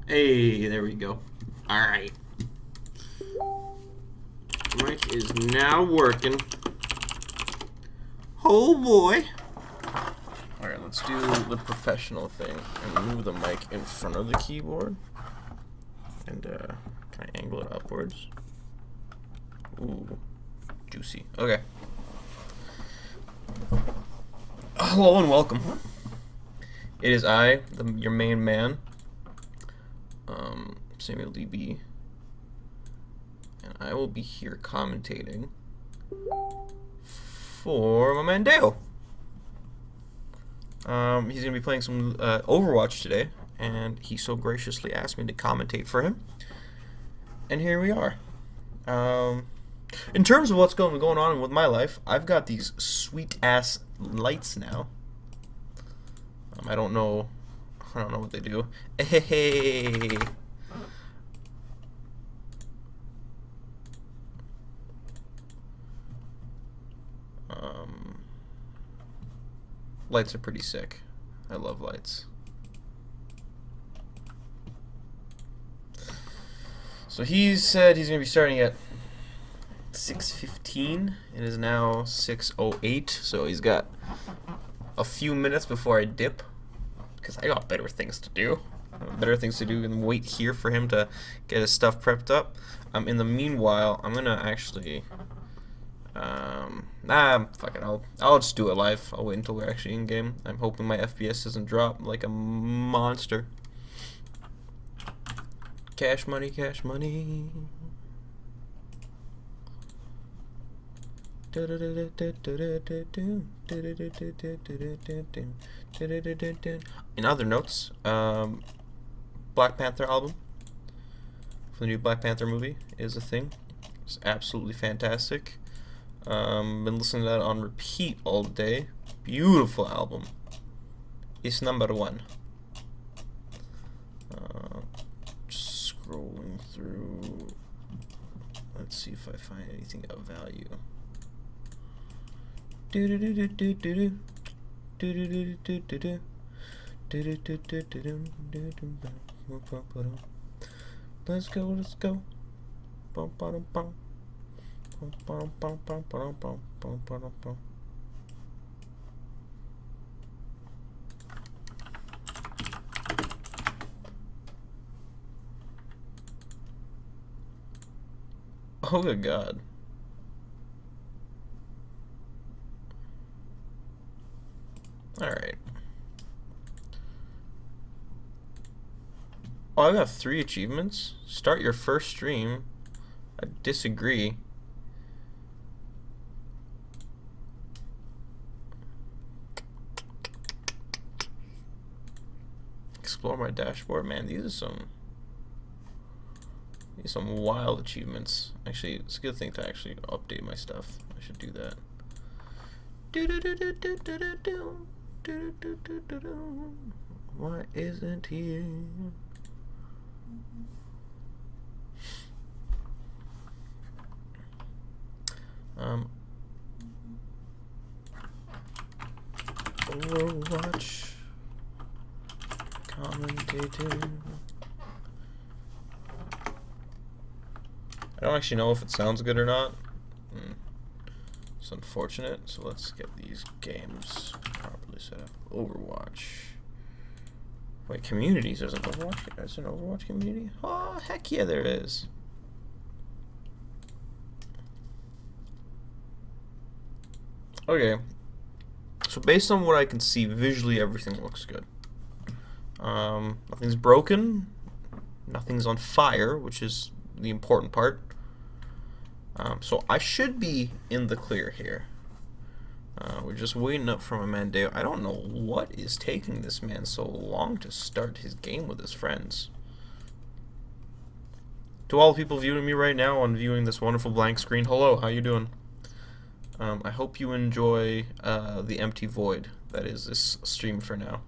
Hey, there we go. Alright. Mic is now working. Oh boy. Alright, let's do the professional thing and move the mic in front of the keyboard. And can I angle it upwards? Ooh, juicy. Okay. Hello and welcome. It is I, your main man, Samuel DB, and I will be here commentating for my man Dale. He's going to be playing some Overwatch today, and he so graciously asked me to commentate for him. And here we are. In terms of what's going on with my life, I've got these sweet-ass lights now. I don't know what they do. Hey. Lights are pretty sick. I love lights. So he said he's going to be starting at 6:15. It is now 6:08, so he's got a few minutes before I dip, because I got better things to do. Better things to do than wait here for him to get his stuff prepped up. In the meanwhile, I'm going to actually... fuck it, I'll just do it live. I'll wait until we're actually in game. I'm hoping my FPS doesn't drop like a monster. Cash money, cash money. In other notes, Black Panther album for the new Black Panther movie is a thing. It's absolutely fantastic. Been listening to that on repeat all day. Beautiful album. It's number one. Just scrolling through. Let's see if I find anything of value. Let's go, let's go. Bum, bum, bum. Oh good God. Alright. Oh, I got 3 achievements. Start your first stream. I disagree. Explore my dashboard. Man, these are some wild achievements. Actually, it's a good thing to actually update my stuff. I should do that. Why isn't he? Overwatch commentating. I don't actually know if it sounds good or not. It's unfortunate. So let's get these games properly set up. Overwatch. Wait, communities. There's an Overwatch community? Oh, heck yeah, there is. Okay. So based on what I can see visually, everything looks good. Nothing's broken. Nothing's on fire, which is the important part. So I should be in the clear here. We're just waiting up for my man Dale. I don't know what is taking this man so long to start his game with his friends. To all the people viewing me right now on viewing this wonderful blank screen, hello, how you doing? I hope you enjoy the empty void that is this stream for now.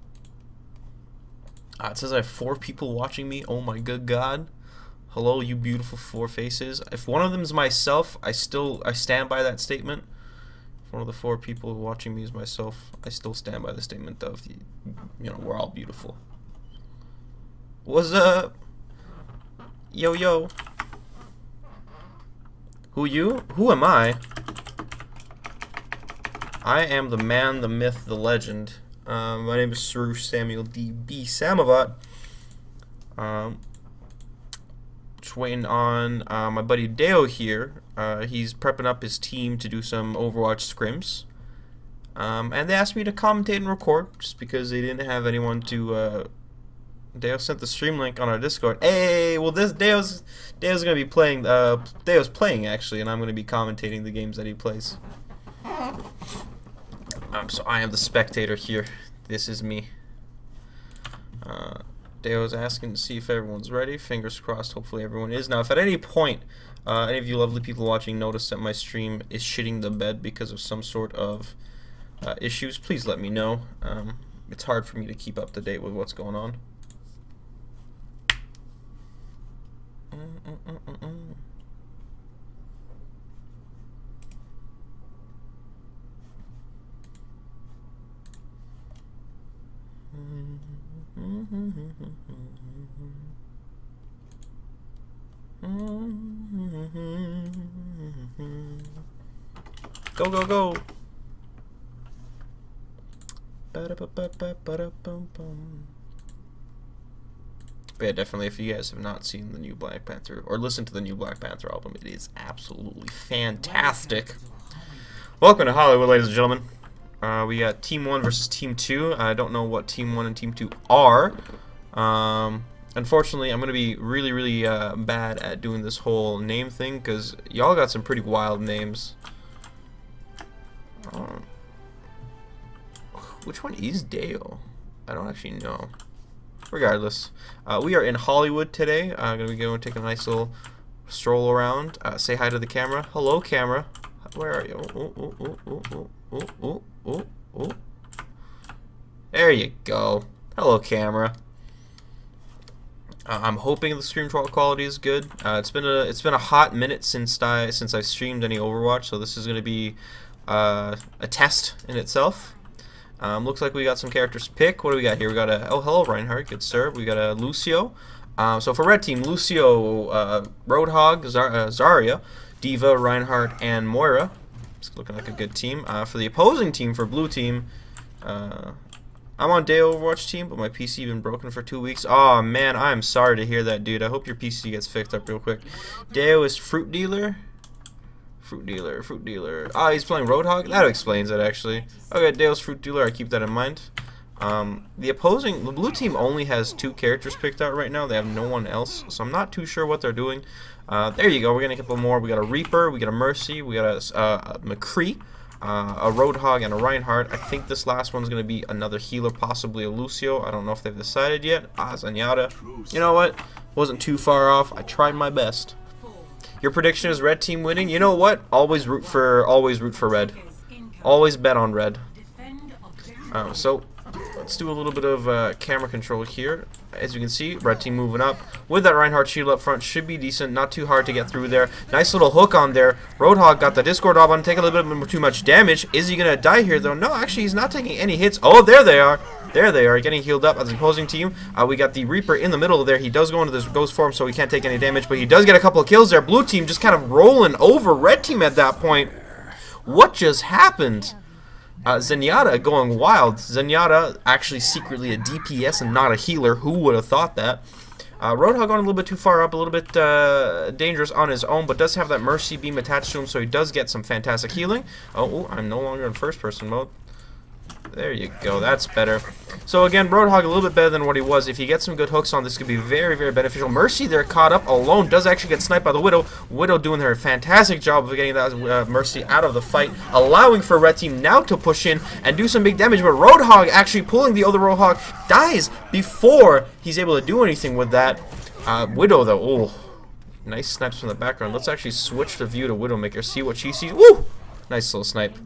It says I have 4 people watching me. Oh my good God. Hello, you beautiful 4 faces. If one of them is myself, I stand by that statement. If one of the 4 people watching me is myself, I still stand by the statement of, we're all beautiful. What's up? Yo, yo. Who you? Who am I? I am the man, the myth, the legend. My name is Sir Samuel D.B. Samovat. Just waiting on my buddy Deo here. He's prepping up his team to do some Overwatch scrims. And they asked me to commentate and record just because they didn't have anyone to. Deo sent the stream link on our Discord. Hey, well, this Deo's gonna be playing. Deo's playing actually, and I'm gonna be commentating the games that he plays. So I am the spectator here. This is me. Deo's asking to see if everyone's ready. Fingers crossed. Hopefully everyone is. Now, if at any point any of you lovely people watching notice that my stream is shitting the bed because of some sort of issues, please let me know. It's hard for me to keep up to date with what's going on. Go, go, go. But yeah, definitely, if you guys have not seen the new Black Panther or listened to the new Black Panther album, it is absolutely fantastic. Welcome to Hollywood, ladies and gentlemen. We got Team 1 versus Team 2. I don't know what Team 1 and Team 2 are. Unfortunately, I'm going to be really, really bad at doing this whole name thing because y'all got some pretty wild names. Which one is Dale? I don't actually know. Regardless, we are in Hollywood today. I'm going to be going to take a nice little stroll around. Say hi to the camera. Hello, camera. Where are you? Oh. There you go. Hello, camera. I'm hoping the stream quality is good. It's been a hot minute since I streamed any Overwatch, so this is going to be a test in itself. Looks like we got some characters to pick. What do we got here? We got a hello Reinhardt, good sir. We got a Lucio. So for red team, Lucio, Roadhog, Zarya, Diva, Reinhardt, and Moira. It's looking like a good team. For the opposing team, for blue team, I'm on Deo Overwatch team, but my PC been broken for 2 weeks. Oh man, I'm sorry to hear that, dude. I hope your PC gets fixed up real quick. Deo is Fruit Dealer. Fruit Dealer. Ah, he's playing Roadhog? That explains it, actually. Okay, Deo's Fruit Dealer, I keep that in mind. The blue team only has 2 characters picked out right now. They have no one else, so I'm not too sure what they're doing. There you go, we're getting a couple more. We got a Reaper, we got a Mercy, we got a McCree, a Roadhog, and a Reinhardt. I think this last one's going to be another healer, possibly a Lucio. I don't know if they've decided yet. Zenyatta. You know what? Wasn't too far off. I tried my best. Your prediction is red team winning. You know what? Always root for red. Always bet on red. So let's do a little bit of camera control here. As you can see, red team moving up with that Reinhardt shield up front should be decent. Not too hard to get through there. Nice little hook on there. Roadhog got the Discord orb on, take a little bit too much damage. Is he gonna die here though? No, actually he's not taking any hits. Oh, there they are. There they are, getting healed up as the opposing team. We got the Reaper in the middle there. He does go into this ghost form, so he can't take any damage, but he does get a couple of kills there. Blue team just kind of rolling over red team at that point. What just happened? Zenyatta going wild. Zenyatta actually secretly a DPS and not a healer. Who would have thought that? Roadhog going a little bit too far up, a little bit dangerous on his own, but does have that Mercy beam attached to him, so he does get some fantastic healing. Oh, I'm no longer in first person mode. There you go, that's better. So again, Roadhog a little bit better than what he was. If he gets some good hooks on, this could be very, very beneficial. Mercy there caught up alone, does actually get sniped by the Widow. Widow doing her fantastic job of getting that Mercy out of the fight, allowing for red team now to push in and do some big damage, but Roadhog actually pulling the other Roadhog, dies before he's able to do anything with that. Widow though, oh, nice snipes from the background. Let's actually switch the view to Widowmaker, see what she sees. Woo! Nice little snipe.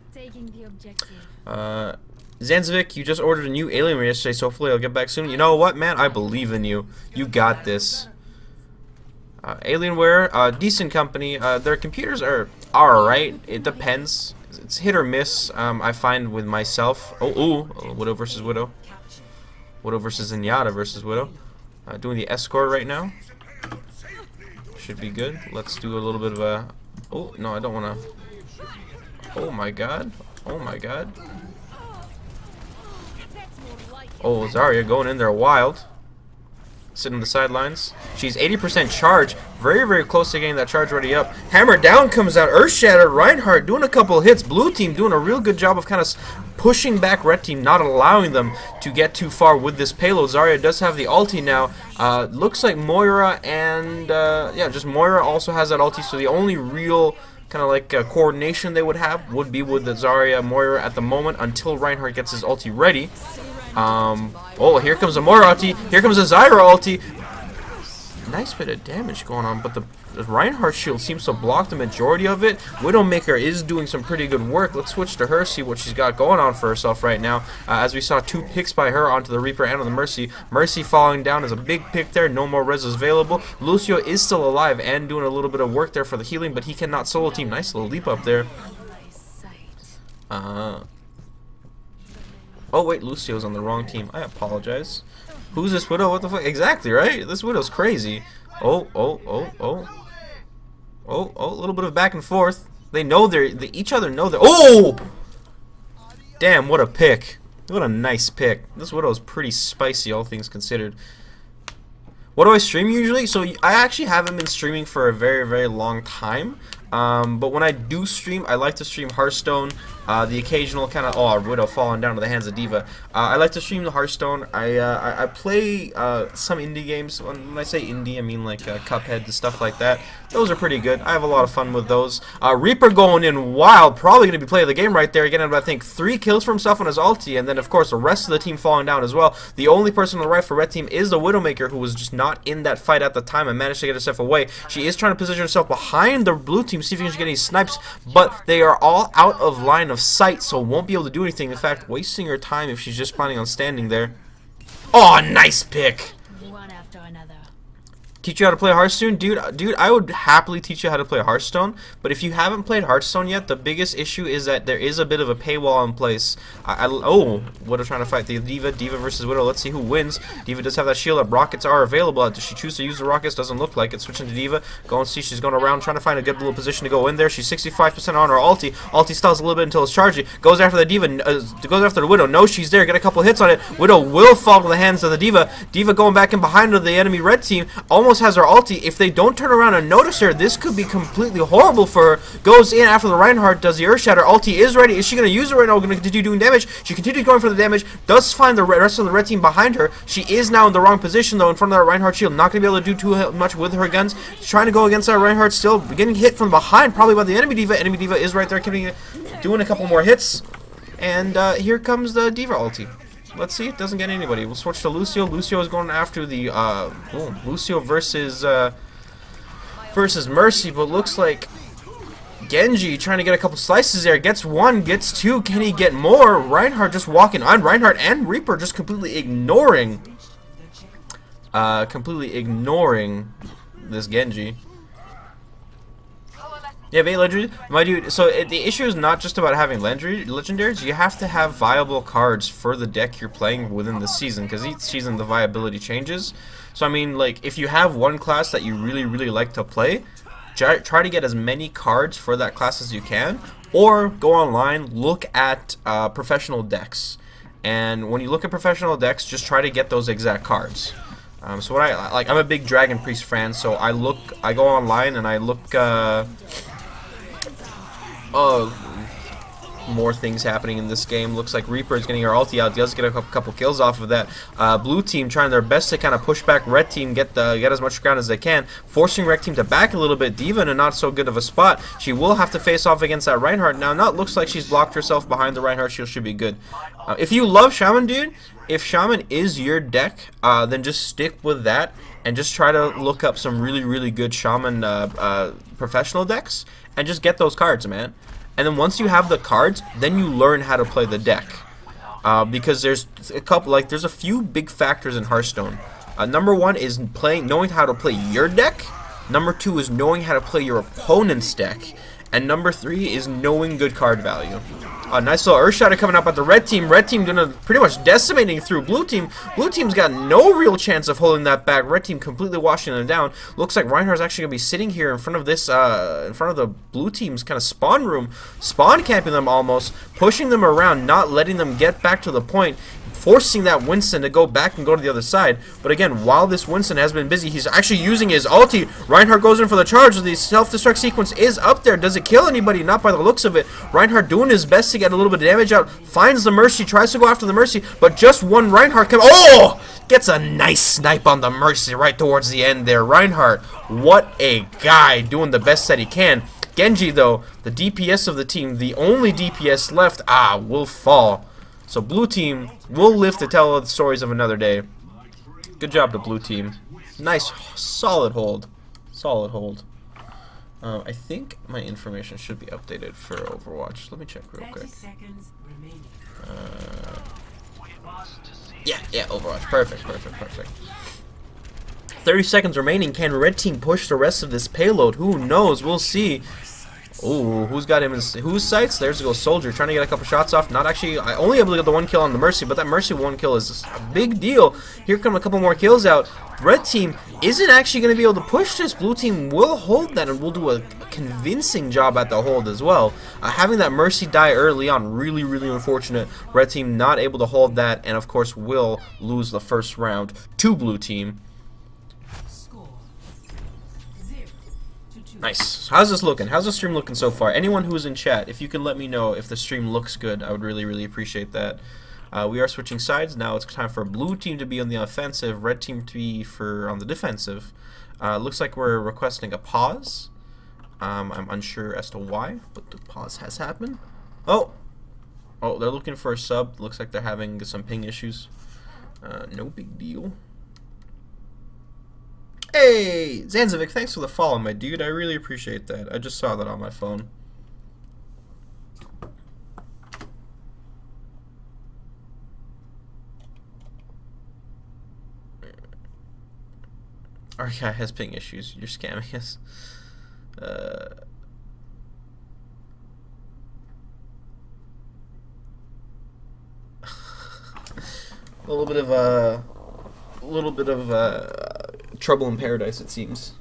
Zanzivic, you just ordered a new Alienware yesterday, so hopefully I'll get back soon. You know what, man? I believe in you. You got this. Alienware, decent company. Their computers are alright. It depends. It's hit or miss, I find with myself. Widow versus Widow. Widow versus Zenyatta versus Widow. Doing the escort right now. should be good. Let's do a little bit of a... Oh, no, I don't want to... Oh my god. Oh my god. Oh, Zarya going in there wild. Sitting on the sidelines. She's 80% charge. Very, very close to getting that charge ready up. Hammer down comes out. Earthshatter. Reinhardt doing a couple hits. Blue team doing a real good job of kind of pushing back red team, not allowing them to get too far with this payload. Zarya does have the ulti now. Looks like Moira and... yeah, just Moira also has that ulti. So the only real... kind of like coordination they would have would be with the Zarya Moira at the moment until Reinhardt gets his ulti ready. Oh, here comes a Moira ulti. Here comes a Zyra ulti. Nice bit of damage going on, but the Reinhardt shield seems to block the majority of it. Widowmaker is doing some pretty good work. Let's switch to her, see what she's got going on for herself right now. As we saw 2 picks by her onto the Reaper and on the Mercy. Mercy falling down is a big pick there. No more res is available. Lucio is still alive and doing a little bit of work there for the healing, but he cannot solo team. Nice little leap up there. Oh wait, Lucio's on the wrong team. I apologize. Who's this Widow? What the fuck? Exactly, right? This Widow's crazy. Oh, a little bit of back and forth. They know each other know they're... Oh! Damn, what a pick. What a nice pick. This Widow's pretty spicy, all things considered. What do I stream usually? So I actually haven't been streaming for a very, very long time. But when I do stream, I like to stream Hearthstone. The occasional kind of... Oh, Widow falling down to the hands of D.Va. I like to stream the Hearthstone. I play some indie games. When I say indie, I mean like Cuphead and stuff like that. Those are pretty good. I have a lot of fun with those. Reaper going in wild. Probably going to be playing the game right there. Getting, I think, 3 kills for himself on his ulti. And then, of course, the rest of the team falling down as well. The only person on the right for red team is the Widowmaker, who was just not in that fight at the time and managed to get herself away. She is trying to position herself behind the blue team, see if she can get any snipes. But they are all out of line of sight, so won't be able to do anything. In fact, wasting her time if she's just planning on standing there. Oh, nice pick. One after another. Teach you how to play Hearthstone? Dude, I would happily teach you how to play Hearthstone, but if you haven't played Hearthstone yet, the biggest issue is that there is a bit of a paywall in place. Oh, Widow trying to fight the D.Va versus Widow. Let's see who wins. D.Va does have that shield up. Rockets are available. Does she choose to use the rockets? Doesn't look like it. Switching to D.Va. Go and see. She's going around trying to find a good little position to go in there. She's 65% on her ulti. Ulti stalls a little bit until it's charging. Goes after the D.Va. Goes after the Widow. Knows she's there. Get a couple hits on it. Widow will fall to the hands of the D.Va. D.Va going back in behind the enemy red team. Almost has her ulti. If they don't turn around and notice her, this could be completely horrible for her. Goes in after the Reinhardt, does the Earthshatter. Ulti is ready. Is she going to use it right now? Going to continue doing damage. She continues going for the damage. Does find the rest of the red team behind her. She is now in the wrong position, though, in front of that Reinhardt shield. Not going to be able to do too much with her guns. She's trying to go against that Reinhardt still. Getting hit from behind, probably by the enemy D.Va. Enemy D.Va is right there, doing a couple more hits. And here comes the D.Va ulti. Let's see. It doesn't get anybody. We'll switch to Lucio. Lucio is going after the... Lucio versus Mercy, but looks like Genji trying to get a couple slices there. Gets 1, gets 2. Can he get more? Reinhardt just walking on. Reinhardt and Reaper just completely ignoring this Genji. Yeah, 8 legendaries. My dude, so the issue is not just about having legendaries. You have to have viable cards for the deck you're playing within the season, because each season the viability changes. So, I mean, like, if you have one class that you really, really like to play, try to get as many cards for that class as you can, or go online, look at professional decks. And when you look at professional decks, just try to get those exact cards. So what I'm a big Dragon Priest fan, so I go online and I look, more things happening in this game. Looks like Reaper is getting her ulti out. Does get a couple kills off of that. Blue team trying their best to kind of push back red team, get as much ground as they can, forcing red team to back a little bit. D.Va in a not so good of a spot. She will have to face off against that Reinhardt now. Not looks like she's blocked herself behind the Reinhardt shield. Should be good. If you love Shaman, dude, if Shaman is your deck, then just stick with that and just try to look up some really, really good Shaman professional decks and just get those cards, man. And then once you have the cards, then you learn how to play the deck. Because there's a few big factors in Hearthstone. Number 1 is knowing how to play your deck. Number 2 is knowing how to play your opponent's deck. And number 3 is knowing good card value. A nice little Earth Shatter coming up at the red team. Red team gonna pretty much decimating through blue team. Blue team's got no real chance of holding that back. Red team completely washing them down. Looks like Reinhardt's actually gonna be sitting here in front of this, in front of the blue team's kind of spawn room, spawn camping them almost, pushing them around, not letting them get back to the point, forcing that Winston to go back and go to the other side. But again, while this Winston has been busy, he's actually using his ulti. Reinhardt goes in for the charge. The self-destruct sequence is up there. Does it kill anybody? Not by the looks of it. Reinhardt doing his best to get a little bit of damage out. Finds the Mercy, tries to go after the Mercy, but just one Reinhardt comes. Oh! Gets a nice snipe on the Mercy right towards the end there. Reinhardt, what a guy, doing the best that he can. Genji, though, the DPS of the team, the only DPS left, will fall. So blue team will live to tell the stories of another day. Good job to blue team. Nice, solid hold. Solid hold. I think my information should be updated for Overwatch. Let me check real quick. Yeah, Overwatch. Perfect. 30 seconds remaining. Can red team push the rest of this payload? Who knows? We'll see. Ooh, who's got him in whose sights? There's go Soldier trying to get a couple shots off. Not actually, I only able to get the one kill on the Mercy, but that Mercy one kill is a big deal. Here come a couple more kills out. Red team isn't actually going to be able to push this. Blue team will hold that and will do a convincing job at the hold as well. Having that Mercy die early on, really unfortunate. Red team not able to hold that, and of course will lose the first round to blue team. Nice. How's this looking? How's the stream looking so far? Anyone who's in chat, if you can let me know if the stream looks good, I would really appreciate that. We are switching sides. Now it's time for blue team to be on the offensive, red team to be on the defensive. Looks like we're requesting a pause. I'm unsure as to why, but the pause has happened. Oh, they're looking for a sub. Looks like they're having some ping issues. No big deal. Hey, Zanzovic, thanks for the follow, my dude. I really appreciate that. I just saw that on my phone. Our guy has ping issues. You're scamming us. A little bit of trouble in paradise, it seems.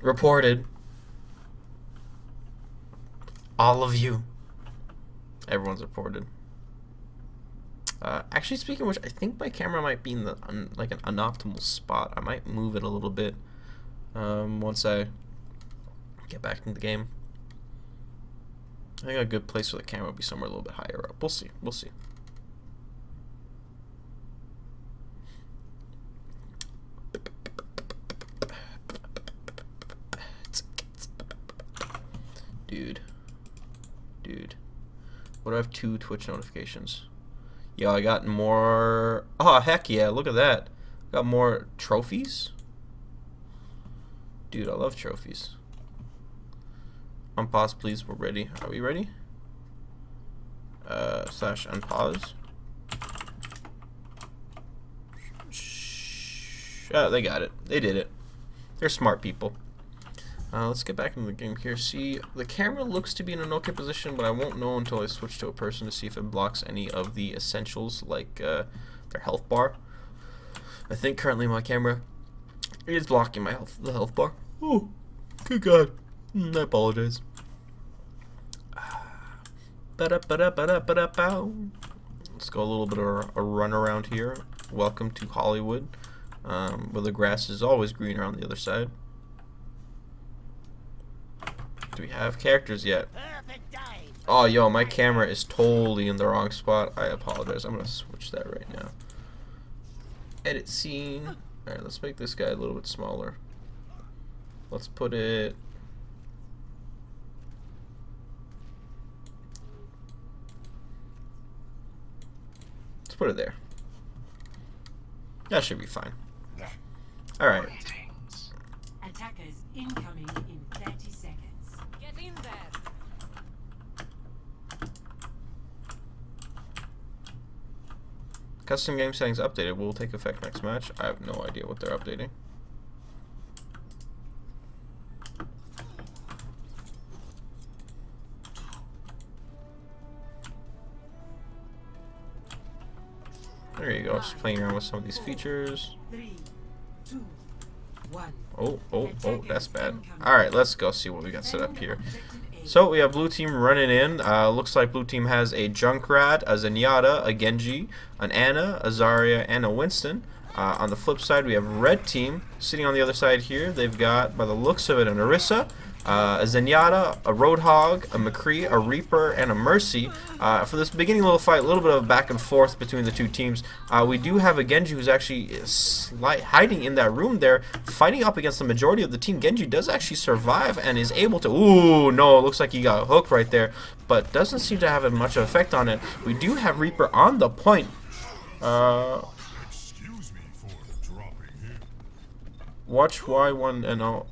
Reported. All of you. Everyone's reported. Actually, speaking of which, I think my camera might be in the like an unoptimal spot. I might move it a little bit once I get back into the game. I think a good place for the camera would be somewhere a little bit higher up. We'll see. We'll see. Dude. What do I have 2 Twitch notifications? Yo, I got more. Oh, heck yeah, look at that. Got more trophies? Dude, I love trophies. Unpause, please. We're ready. Are we ready? Slash unpause. They got it. They did it. They're smart people. Let's get back into the game here. See, the camera looks to be in an okay position, but I won't know until I switch to a person to see if it blocks any of the essentials, like their health bar. I think currently my camera is blocking my the health bar. Oh, good God. I apologize. Let's go a little bit of a run around here. Welcome to Hollywood, where the grass is always greener on the other side. Do we have characters yet? Oh, yo, my camera is totally in the wrong spot. I apologize. I'm going to switch that right now. Edit scene. Alright, let's make this guy a little bit smaller. Let's put it... Let's put it there. That should be fine. Alright. Attackers incoming in 30 seconds. Get in there. Custom game settings updated. Will take effect next match. I have no idea what they're updating. There you go. Just playing around with some of these features. 3, 2, 1. Oh, that's bad. Alright, let's go see what we got set up here. So we have blue team running in. Looks like blue team has a Junkrat, a Zenyatta, a Genji, an Ana, a Zarya, and a Winston. On the flip side, we have red team sitting on the other side here. They've got, by the looks of it, an Orisa, a Zenyatta, a Roadhog, a McCree, a Reaper, and a Mercy. For this beginning little fight, a little bit of back and forth between the two teams. We do have a Genji who's actually hiding in that room there, fighting up against the majority of the team. Genji does actually survive and is able to... Ooh, no, it looks like he got hooked right there, but doesn't seem to have much effect on it. We do have Reaper on the point. Watch Y1 and all.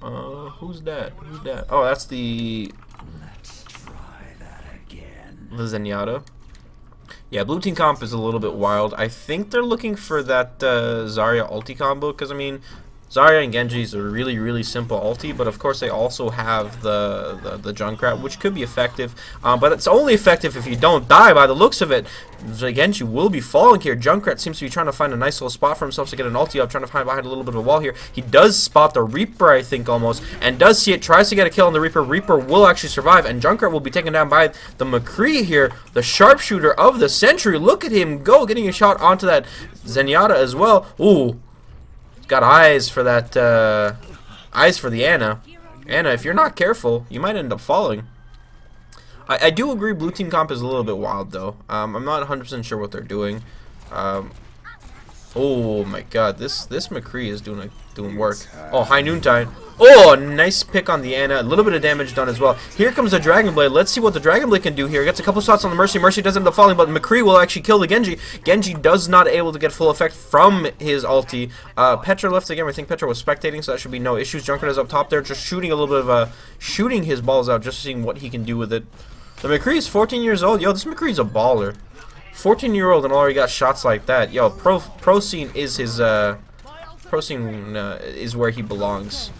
Who's that? Who's that? Oh, that's the Zenyatta. Yeah, blue team comp is a little bit wild. I think they're looking for that Zarya ulti combo, because I mean, Zarya and Genji is a really, really simple ulti, but of course they also have the Junkrat, which could be effective, but it's only effective if you don't die by the looks of it. Genji will be falling here. Junkrat seems to be trying to find a nice little spot for himself to get an ulti up, trying to hide behind a little bit of a wall here. He does spot the Reaper, I think, almost, and does see it, tries to get a kill on the Reaper. Reaper will actually survive, and Junkrat will be taken down by the McCree here, the sharpshooter of the century. Look at him go, getting a shot onto that Zenyatta as well. Ooh. Got eyes for that, eyes for the Ana. Ana, if you're not careful, you might end up falling. I do agree blue team comp is a little bit wild, though. I'm not 100% sure what they're doing. Oh my god, this McCree is doing work. Oh, High Noontide. Oh, nice pick on the Ana. A little bit of damage done as well. Here comes the Dragon Blade. Let's see what the Dragon Blade can do here. Gets a couple shots on the Mercy. Mercy doesn't end up falling, but McCree will actually kill the Genji. Genji does not able to get full effect from his ulti. Petra left again. I think Petra was spectating, so that should be no issues. Junkrat is up top there, just shooting a little bit of shooting his balls out, just seeing what he can do with it. The McCree is 14 years old. Yo, this McCree's a baller. 14-year-old and already got shots like that. Yo, pro scene is his pro scene is where he belongs.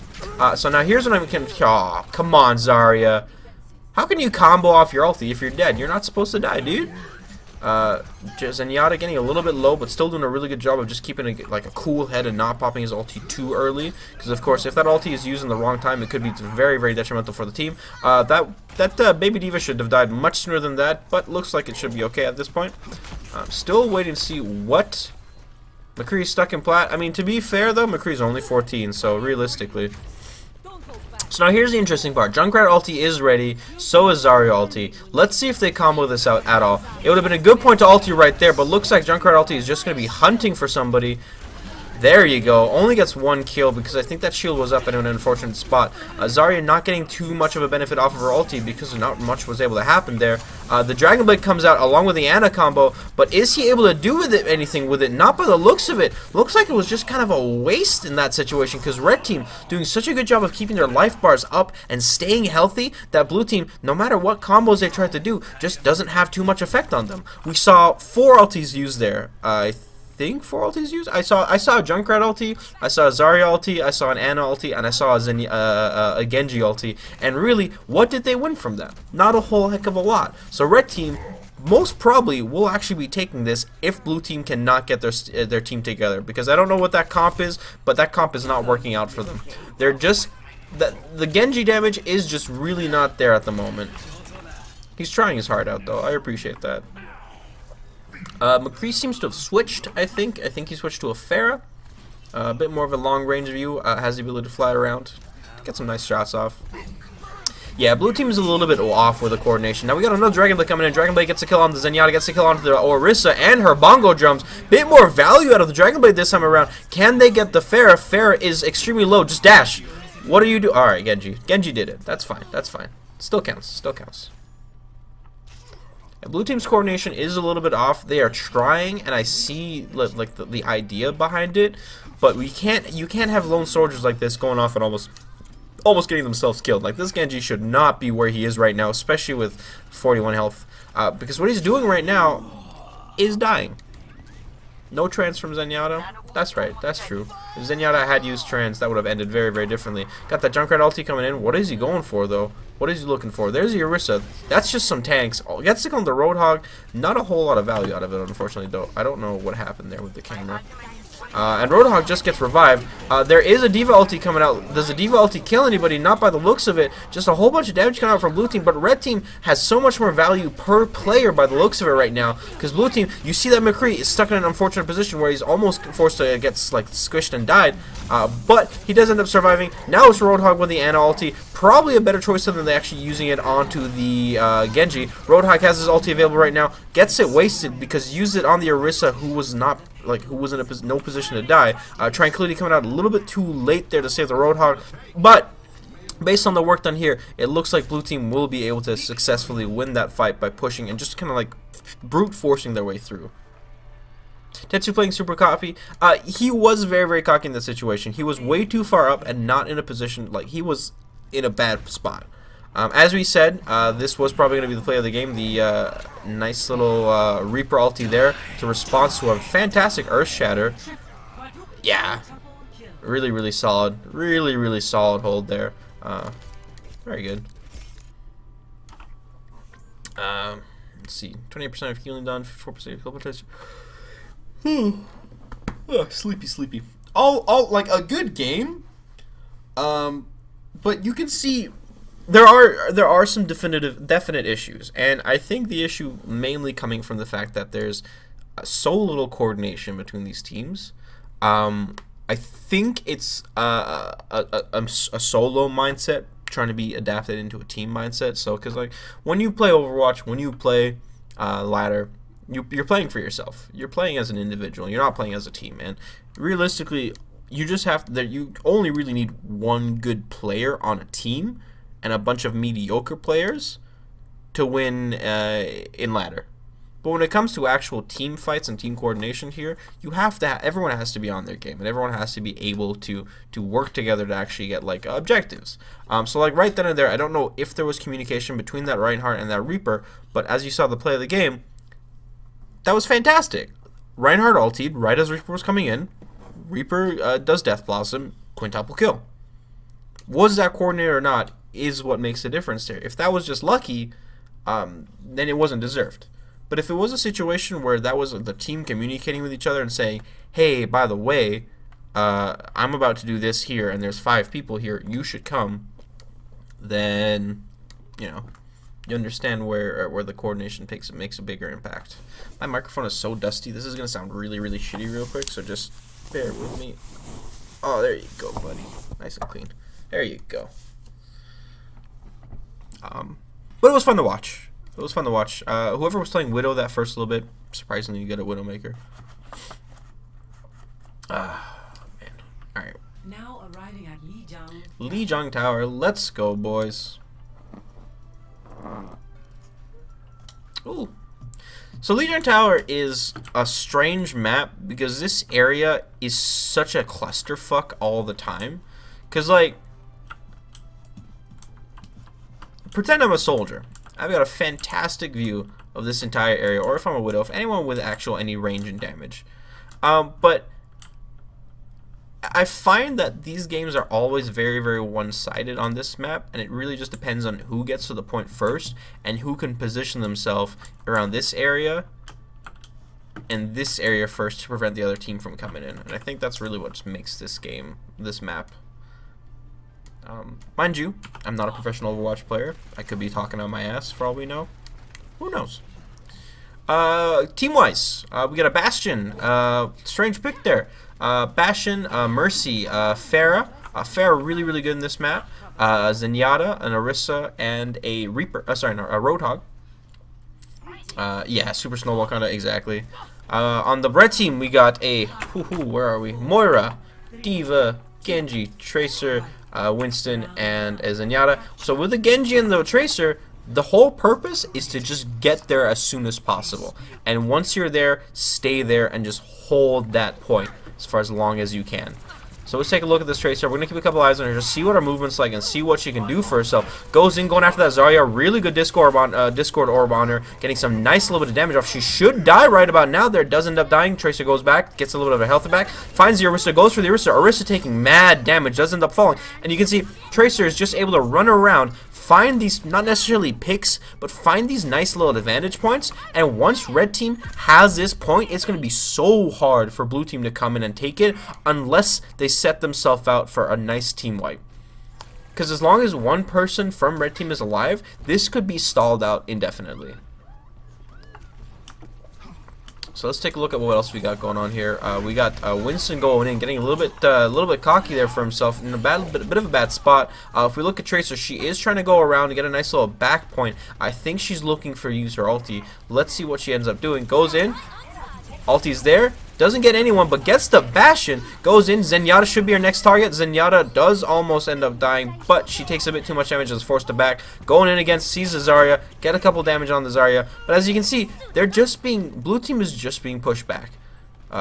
So now here's what I'm going to... Oh, come on, Zarya. How can you combo off your ulti if you're dead? You're not supposed to die, dude. Zenyatta getting a little bit low, but still doing a really good job of just keeping a cool head and not popping his ulti too early. Because, of course, if that ulti is used in the wrong time, it could be very, very detrimental for the team. That Baby Diva should have died much sooner than that, but looks like it should be okay at this point. Still waiting to see what... McCree's stuck in plat. I mean, to be fair, though, McCree's only 14, so realistically... So now here's the interesting part. Junkrat ulti is ready, so is Zarya ulti. Let's see if they combo this out at all. It would have been a good point to ulti right there, but looks like Junkrat ulti is just going to be hunting for somebody. There you go. Only gets one kill because I think that shield was up in an unfortunate spot. Zarya not getting too much of a benefit off of her ulti because not much was able to happen there. The Dragon Blade comes out along with the Ana combo, but is he able to do with it anything with it? Not by the looks of it. Looks like it was just kind of a waste in that situation because red team doing such a good job of keeping their life bars up and staying healthy that blue team, no matter what combos they tried to do, just doesn't have too much effect on them. We saw 4 ultis used there. I think 4 ultis used. I saw a Junkrat ulti, I saw a Zarya ulti, I saw an Ana ulti, and I saw a Genji ulti. And really, what did they win from that? Not a whole heck of a lot. So red team most probably will actually be taking this if blue team cannot get their team together, because I don't know what that comp is, but that comp is not working out for them. They're just the Genji damage is just really not there at the moment. He's trying his heart out though. I appreciate that. McCree seems to have switched, I think. I think he switched to a Pharah. A bit more of a long-range view. Has the ability to fly around. Get some nice shots off. Yeah, blue team is a little bit off with the coordination. Now we got another Dragon Blade coming in. Dragon Blade gets a kill on the Zenyatta, gets a kill onto the Orisa and her bongo drums. Bit more value out of the Dragon Blade this time around. Can they get the Pharah? Pharah is extremely low. Just dash. What do you do? Alright, Genji. Genji did it. That's fine. That's fine. Still counts. Still counts. Blue team's coordination is a little bit off. They are trying, and I see like the idea behind it, but you can't have lone soldiers like this going off and almost getting themselves killed. Like, this Genji should not be where he is right now, especially with 41 health, because what he's doing right now is dying. No trans from Zenyatta? That's right, that's true. If Zenyatta had used trans, that would have ended very, very differently. Got that Junkrat ulti coming in. What is he going for, though? What is he looking for? There's the Orisa. That's just some tanks. Oh, gets to come the Roadhog. Not a whole lot of value out of it, unfortunately, though. I don't know what happened there with the camera. And Roadhog just gets revived. There is a D.Va ulti coming out. Does the D.Va ulti kill anybody? Not by the looks of it. Just a whole bunch of damage coming out from Blue Team. But Red Team has so much more value per player by the looks of it right now. Because Blue Team, you see that McCree is stuck in an unfortunate position where he's almost forced to get like squished and died. But he does end up surviving. Now it's Roadhog with the Ana ulti. Probably a better choice than they actually using it onto the Genji. Roadhog has his ulti available right now. Gets it wasted because used it on the Orisa, who was not who was in no position to die. Tranquility coming out a little bit too late there to save the Roadhog, but based on the work done here, it looks like Blue Team will be able to successfully win that fight by pushing and just kind of like brute forcing their way through. Tetsu playing super cocky. He was very, very cocky in this situation. He was way too far up and not in a position, like he was in a bad spot. As we said, this was probably going to be the play of the game. The nice little Reaper ulti there to respond to a fantastic Earth Shatter. Yeah, really, really solid. Really, really solid hold there. Very good. Let's see. 28% of healing done, 54% of kill potential. Sleepy, sleepy. All like a good game. But you can see there are some definite issues, and I think the issue mainly coming from the fact that there's so little coordination between these teams. I think it's a solo mindset trying to be adapted into a team mindset. So, because like when you play Overwatch, when you play ladder, you're playing for yourself. You're playing as an individual. You're not playing as a team. And realistically, you just have that. You only really need one good player on a team and a bunch of mediocre players to win in ladder. But when it comes to actual team fights and team coordination here, you have to everyone has to be on their game, and everyone has to be able to work together to actually get like objectives. So like right then and there, I don't know if there was communication between that Reinhardt and that Reaper, but as you saw the play of the game, that was fantastic. Reinhardt ultied right as Reaper was coming in. Reaper does Death Blossom, quintuple kill. Was that coordinated or not is what makes the difference there. If that was just lucky, then it wasn't deserved. But if it was a situation where that was the team communicating with each other and saying, hey, by the way, I'm about to do this here and there's 5 people here, you should come, then, you know, you understand where the coordination makes a bigger impact. My microphone is so dusty. This is going to sound really, really shitty real quick, so just bear with me. Oh, there you go, buddy. Nice and clean. There you go. But it was fun to watch. It was fun to watch. Whoever was playing Widow that first little bit, surprisingly good at Widowmaker. Man. Alright. Now arriving at Lijiang. Lijiang Tower. Let's go, boys. Ooh. So Lijiang Tower is a strange map because this area is such a clusterfuck all the time. Because, like, pretend I'm a soldier. I've got a fantastic view of this entire area, or if I'm a Widow, if anyone with any range and damage. But I find that these games are always very, very one-sided on this map, and it really just depends on who gets to the point first and who can position themselves around this area and this area first to prevent the other team from coming in. And I think that's really what makes this game, this map. Mind you, I'm not a professional Overwatch player. I could be talking on my ass for all we know. Who knows? Team-wise, we got a Bastion. Strange pick there. Bastion, Mercy, Pharah. Pharah really, really good in this map. Zenyatta, an Orisa, and a Reaper. Sorry, no, a Roadhog. Yeah, Super Snowball kinda, exactly. On the red team, we got a, where are we? Moira, D.Va, Genji, Tracer, Winston, and Zenyatta. So with the Genji and the Tracer, the whole purpose is to just get there as soon as possible. And once you're there, stay there and just hold that point as long as you can. So let's take a look at this Tracer. We're going to keep a couple eyes on her, just see what her movement's like and see what she can do for herself. Goes in, going after that Zarya. Really good Discord orb on her, getting some nice little bit of damage off. She should die right about now. There does end up dying. Tracer goes back, gets a little bit of her health back, finds the Orisa, goes for the Orisa. Orisa taking mad damage, does end up falling. And you can see Tracer is just able to run around, find these, not necessarily picks, but find these nice little advantage points. And once red team has this point, it's going to be so hard for blue team to come in and take it unless they set themselves out for a nice team wipe. Because as long as one person from red team is alive, this could be stalled out indefinitely. So let's take a look at what else we got going on here. We got Winston going in, getting a little bit cocky there for himself in a bit of a bad spot. If we look at Tracer, she is trying to go around and get a nice little back point. I think she's looking for use her ulti. Let's see what she ends up doing. Goes in, ulti's there. Doesn't get anyone, but gets the Bastion. Goes in. Zenyatta should be her next target. Zenyatta does almost end up dying, but she takes a bit too much damage and is forced to back. Going in against, sees the Zarya. Get a couple damage on the Zarya. But as you can see, they're just being... Blue team is just being pushed back.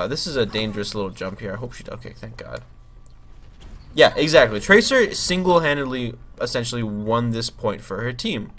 This is a dangerous little jump here. I hope she... Okay, thank God. Yeah, exactly. Tracer single-handedly, essentially, won this point for her team.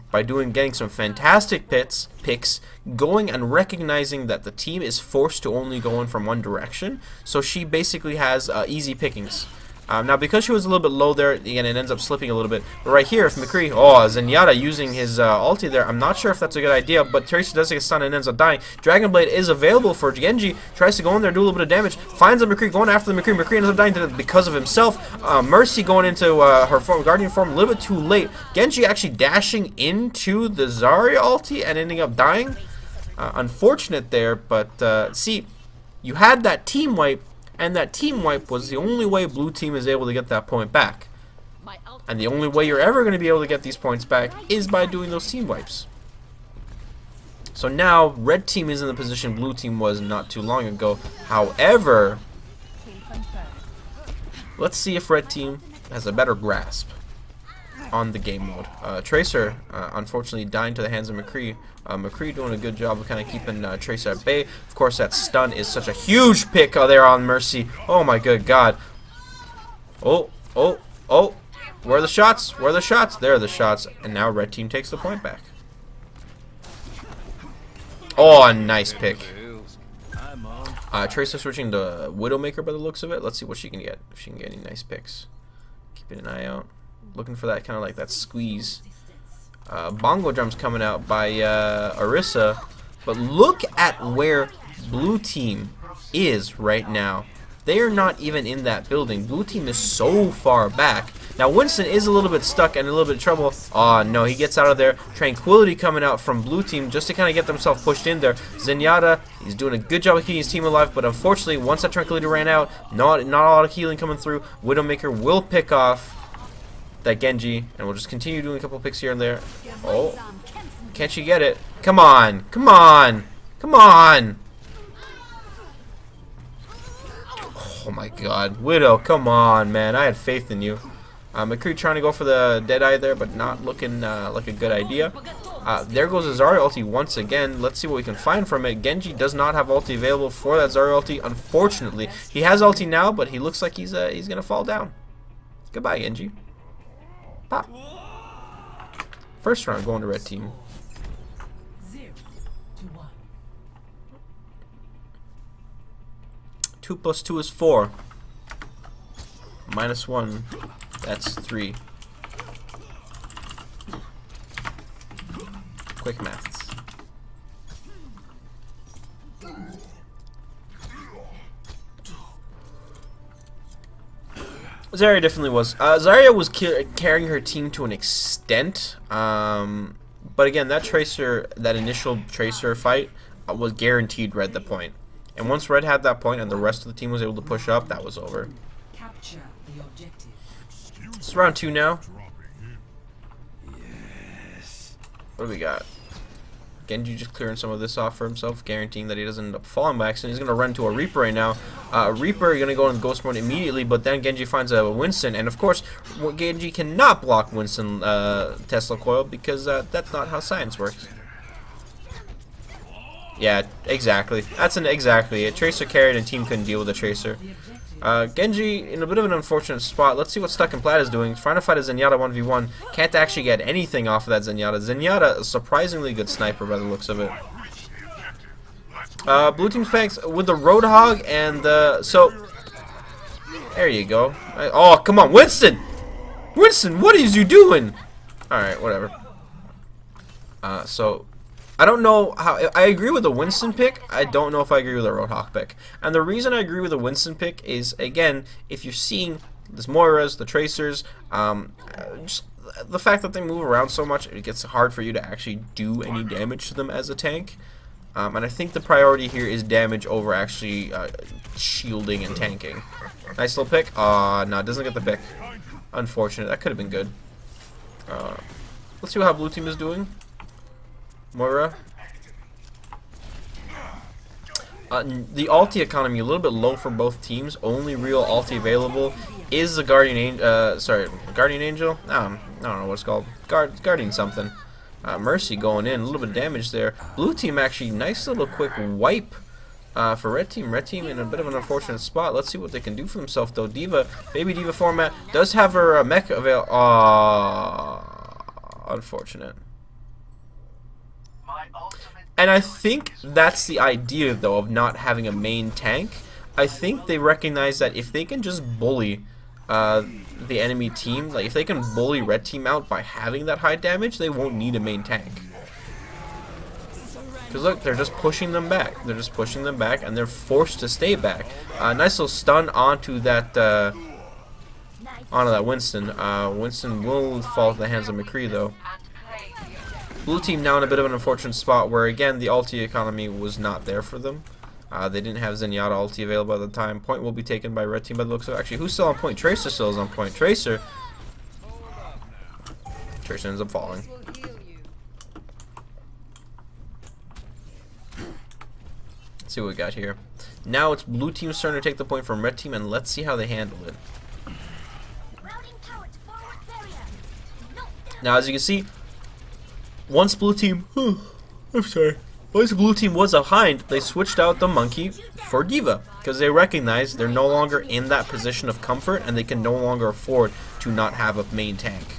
By getting some fantastic picks, going and recognizing that the team is forced to only go in from one direction, so she basically has easy pickings. Now, because she was a little bit low there, again, it ends up slipping a little bit. But right here, if McCree, Zenyatta using his ulti there, I'm not sure if that's a good idea, but Tracer does get stunned and ends up dying. Dragon Blade is available for Genji, tries to go in there, do a little bit of damage, finds the McCree, going after the McCree. McCree ends up dying because of himself. Mercy going into her Guardian form a little bit too late. Genji actually dashing into the Zarya ulti and ending up dying. Unfortunate there, but see, you had that team wipe, and that team wipe was the only way blue team is able to get that point back. And the only way you're ever going to be able to get these points back is by doing those team wipes. So now, red team is in the position blue team was not too long ago. However, let's see if red team has a better grasp on the game mode. Tracer, unfortunately, dying to the hands of McCree. McCree doing a good job of kind of keeping Tracer at bay. Of course, that stun is such a huge pick there on Mercy. Oh my good God. Oh. Where are the shots? Where are the shots? There are the shots. And now red team takes the point back. Oh, a nice pick. Tracer switching to Widowmaker by the looks of it. Let's see what she can get. If she can get any nice picks. Keeping an eye out. Looking for that kind of like that squeeze. Bongo drums coming out by Orisa. But look at where blue team is right now. They are not even in that building. Blue team is so far back. Now Winston is a little bit stuck and a little bit of trouble. Oh no, he gets out of there. Tranquility coming out from blue team just to kind of get themselves pushed in there. Zenyatta, he's doing a good job of keeping his team alive, but unfortunately once that Tranquility ran out, not a lot of healing coming through. Widowmaker will pick off that Genji, and we'll just continue doing a couple picks here and there. Oh, can't she get it? Come on, come on, come on. Oh my God, Widow, come on, man. I had faith in you. McCree trying to go for the Deadeye there, but not looking like a good idea. There goes a Zarya ulti once again. Let's see what we can find from it. Genji does not have ulti available for that Zarya ulti, unfortunately. He has ulti now, but he looks like he's gonna fall down. Goodbye, Genji. Pop. First round going to red team. 0-1. 2 plus 2 is 4. Minus 1. That's 3. Quick maths. Zarya definitely was. Zarya was carrying her team to an extent. But again, that initial Tracer fight was guaranteed red the point. And once red had that point and the rest of the team was able to push up, that was over. Capture the objective. It's round 2 now. What do we got? Genji just clearing some of this off for himself, guaranteeing that he doesn't end up falling by accident. He's going to run to a Reaper right now. Reaper going to go in ghost mode immediately, but then Genji finds a Winston. And of course, Genji cannot block Winston Tesla Coil because that's not how science works. Yeah, exactly. That's exactly it. Tracer carried and team couldn't deal with the Tracer. Genji in a bit of an unfortunate spot. Let's see what Stuck and Plat is doing. Trying to fight a Zenyatta 1v1. Can't actually get anything off of that Zenyatta. Zenyatta, a surprisingly good sniper by the looks of it. Blue team's tanks with the Roadhog and the... So, there you go. Oh, come on, Winston! Winston, what is you doing? Alright, whatever. So... I don't know how... I agree with the Winston pick. I don't know if I agree with the Roadhog pick. And the reason I agree with the Winston pick is, again, if you're seeing this Moiras, the Tracers, just the fact that they move around so much, it gets hard for you to actually do any damage to them as a tank. And I think the priority here is damage over actually shielding and tanking. Nice little pick. No, it doesn't get the pick. Unfortunate. That could have been good. Let's see how blue team is doing. Moira. The ulti economy a little bit low for both teams. Only real ulti available is the Guardian Angel. Guardian Angel. I don't know what it's called. Guardian something. Mercy going in, a little bit of damage there. Blue team actually nice little quick wipe for red team. Red team in a bit of an unfortunate spot. Let's see what they can do for themselves though. D.Va, baby D.Va format does have her mech avail. Unfortunate. And I think that's the idea, though, of not having a main tank. I think they recognize that if they can just bully the enemy team, like if they can bully red team out by having that high damage, they won't need a main tank. Because look, they're just pushing them back. They're just pushing them back, and they're forced to stay back. Nice little stun onto that Winston. Winston will fall to the hands of McCree, though. Blue team now in a bit of an unfortunate spot where, again, the ulti economy was not there for them. They didn't have Zenyatta ulti available at the time. Point will be taken by red team by the looks of it. Actually, who's still on point? Tracer still is on point. Tracer ends up falling. Let's see what we got here. Now it's blue team's turn to take the point from red team, and let's see how they handle it. Now, as you can see, once blue team was behind, they switched out the monkey for D.Va because they recognize they're no longer in that position of comfort and they can no longer afford to not have a main tank.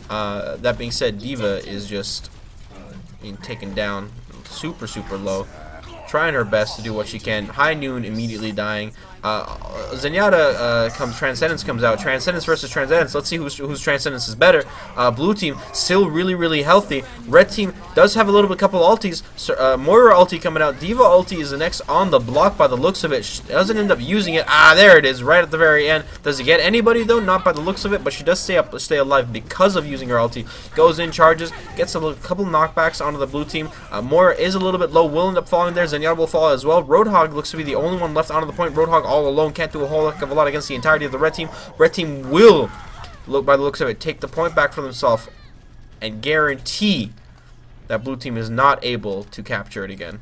That being said, D.Va is just being taken down super low, trying her best to do what she can. High Noon immediately dying. Zenyatta Transcendence comes out. Transcendence versus Transcendence. Let's see whose Transcendence is better. Blue team still really healthy. Red team does have a little bit couple ultis. Moira ulti coming out. D.Va ulti is the next on the block by the looks of it. She doesn't end up using it. There it is, right at the very end. Does it get anybody though? Not by the looks of it, but she does stay alive because of using her ulti. Goes in, charges, gets a couple knockbacks onto the blue team. Moira is a little bit low, will end up falling there. Zenyatta will fall as well. Roadhog looks to be the only one left onto the point. Roadhog all alone, can't do a whole heck of a lot against the entirety of the red team. Red team will, by the looks of it, take the point back for themselves and guarantee that blue team is not able to capture it again.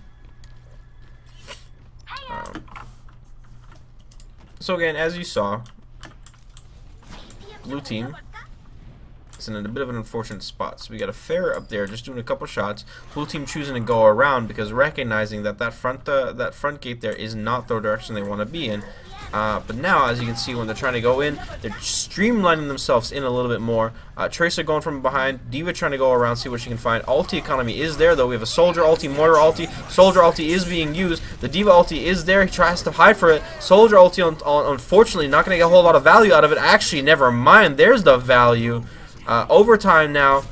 So again, as you saw, blue team is in a bit of an unfortunate spot. So we got a Pharah up there just doing a couple shots. Blue team choosing to go around because recognizing that that front gate there is not the direction they want to be in. But now, as you can see, when they're trying to go in, they're streamlining themselves in a little bit more. Tracer going from behind. D.Va trying to go around, see what she can find. Ulti economy is there, though. We have a Soldier ulti, Moira ulti. Soldier ulti is being used. The D.Va ulti is there. He tries to hide for it. Soldier ulti, unfortunately, not going to get a whole lot of value out of it. Actually, never mind. There's the value. Overtime now.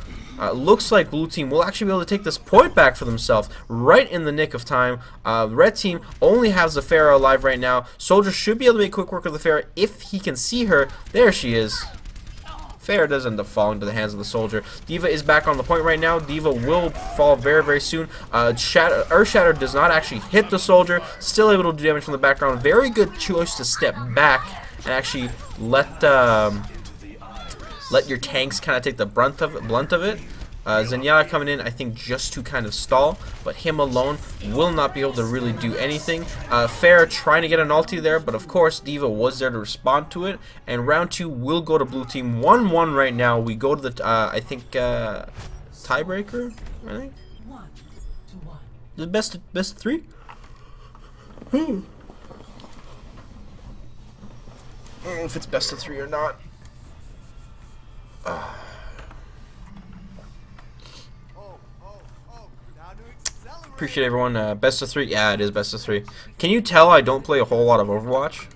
Looks like blue team will actually be able to take this point back for themselves right in the nick of time. Red team only has the Pharah alive right now. Soldier should be able to make quick work of the Pharah if he can see her. There she is. Pharah does end up falling to the hands of the Soldier. D.Va is back on the point right now. D.Va will fall very soon. Earth Shatter does not actually hit the Soldier. Still able to do damage from the background. Very good choice to step back and actually let your tanks kind of take the blunt of it. Zenyatta coming in, I think, just to kind of stall, but him alone will not be able to really do anything. Pharah trying to get an ulti there, but of course D.Va was there to respond to it, and round 2 will go to blue team. 1-1 right now. We go to the, I think, tiebreaker, I think? 1-1. The best of 3? I don't know if it's best of 3 or not. Appreciate everyone. Best of 3. Yeah, it is best of 3. Can you tell I don't play a whole lot of Overwatch?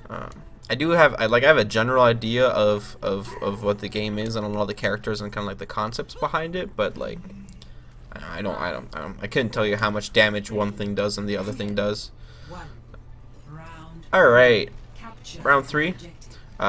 I do have I have a general idea of what the game is and a lot of the characters and kind of like the concepts behind it, but like I couldn't tell you how much damage one thing does and the other thing does. All right, round 3.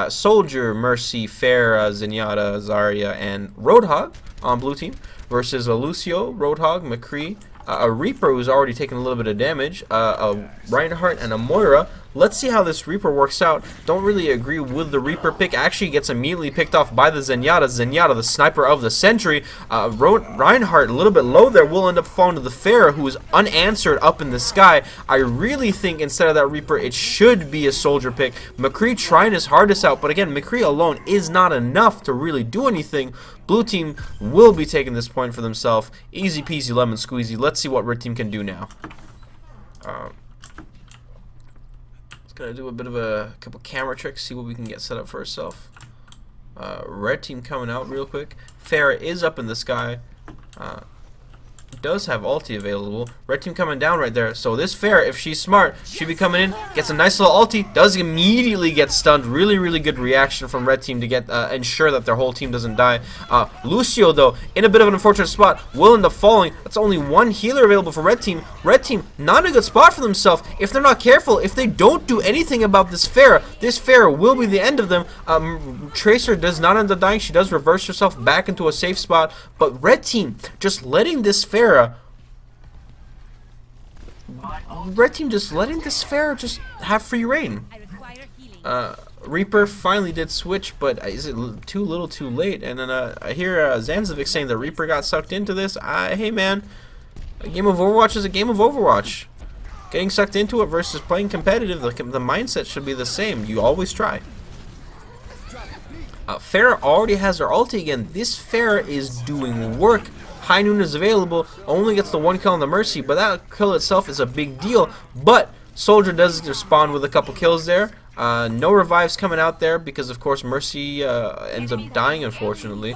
Soldier, Mercy, Pharah, Zenyatta, Zarya, and Roadhog on blue team versus a Lucio, Roadhog, McCree, a Reaper who's already taken a little bit of damage, a Reinhardt, and a Moira. Let's see how this Reaper works out. Don't really agree with the Reaper pick. Actually gets immediately picked off by the Zenyatta. Zenyatta, the sniper of the century. Reinhardt, a little bit low there, will end up falling to the Pharah, who is unanswered up in the sky. I really think instead of that Reaper, it should be a Soldier pick. McCree trying his hardest out, but again, McCree alone is not enough to really do anything. Blue team will be taking this point for themselves. Easy peasy lemon squeezy. Let's see what red team can do now. Gonna do a bit of a couple camera tricks, see what we can get set up for ourselves. Red team coming out real quick. Pharah is up in the sky. Does have ulti available. Red team coming down right there. So this Pharah, if she's smart, she'll be coming in, gets a nice little ulti, does immediately get stunned. Really good reaction from red team to get ensure that their whole team doesn't die. Lucio though, in a bit of an unfortunate spot, will end up falling. That's only one healer available for red team. Red team not a good spot for themselves. If they're not careful, if they don't do anything about this Pharah will be the end of them. Tracer does not end up dying. She does reverse herself back into a safe spot. But red team just letting this Pharah just have free reign. Reaper finally did switch, but is it too little too late? And then I hear Zanzovic saying the Reaper got sucked into this. Hey man, a game of Overwatch is a game of Overwatch. Getting sucked into it versus playing competitive, the mindset should be the same. You always try. Pharah already has her ulti again. This Pharah is doing work. High Noon is available, only gets the 1 kill on the Mercy, but that kill itself is a big deal. But Soldier does respond with a couple kills there. No revives coming out there because, of course, Mercy ends up dying, unfortunately.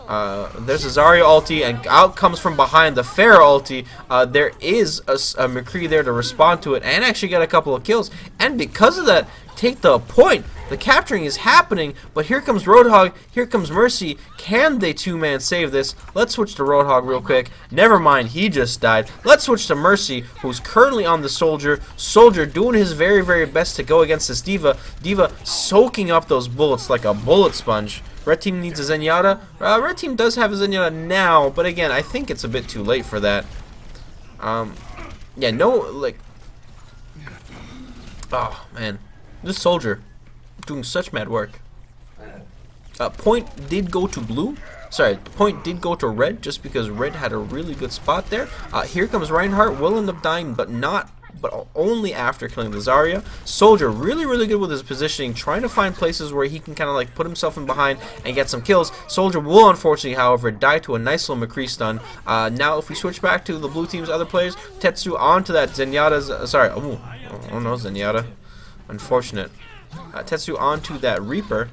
There's a Zarya ulti, and out comes from behind the Pharah ulti. There is a McCree there to respond to it and actually get a couple of kills. And because of that, take the point. The capturing is happening, but here comes Roadhog, here comes Mercy. Can they two-man save this? Let's switch to Roadhog real quick. Never mind, he just died. Let's switch to Mercy, who's currently on the Soldier. Soldier doing his very best to go against this D.Va. D.Va soaking up those bullets like a bullet sponge. Red team needs a Zenyatta. Red team does have a Zenyatta now, but again, I think it's a bit too late for that. Yeah, no, like... Oh, man. This Soldier doing such mad work. Point did go to blue. Sorry, point did go to red just because red had a really good spot there. Here comes Reinhardt, will end up dying, but only after killing the Zarya. Soldier really good with his positioning, trying to find places where he can kind of like put himself in behind and get some kills. Soldier will unfortunately, however, die to a nice little McCree stun. Now if we switch back to the blue team's other players, Tetsu onto that Zenyatta's, oh no, Zenyatta. Unfortunate. Tetsu onto that Reaper.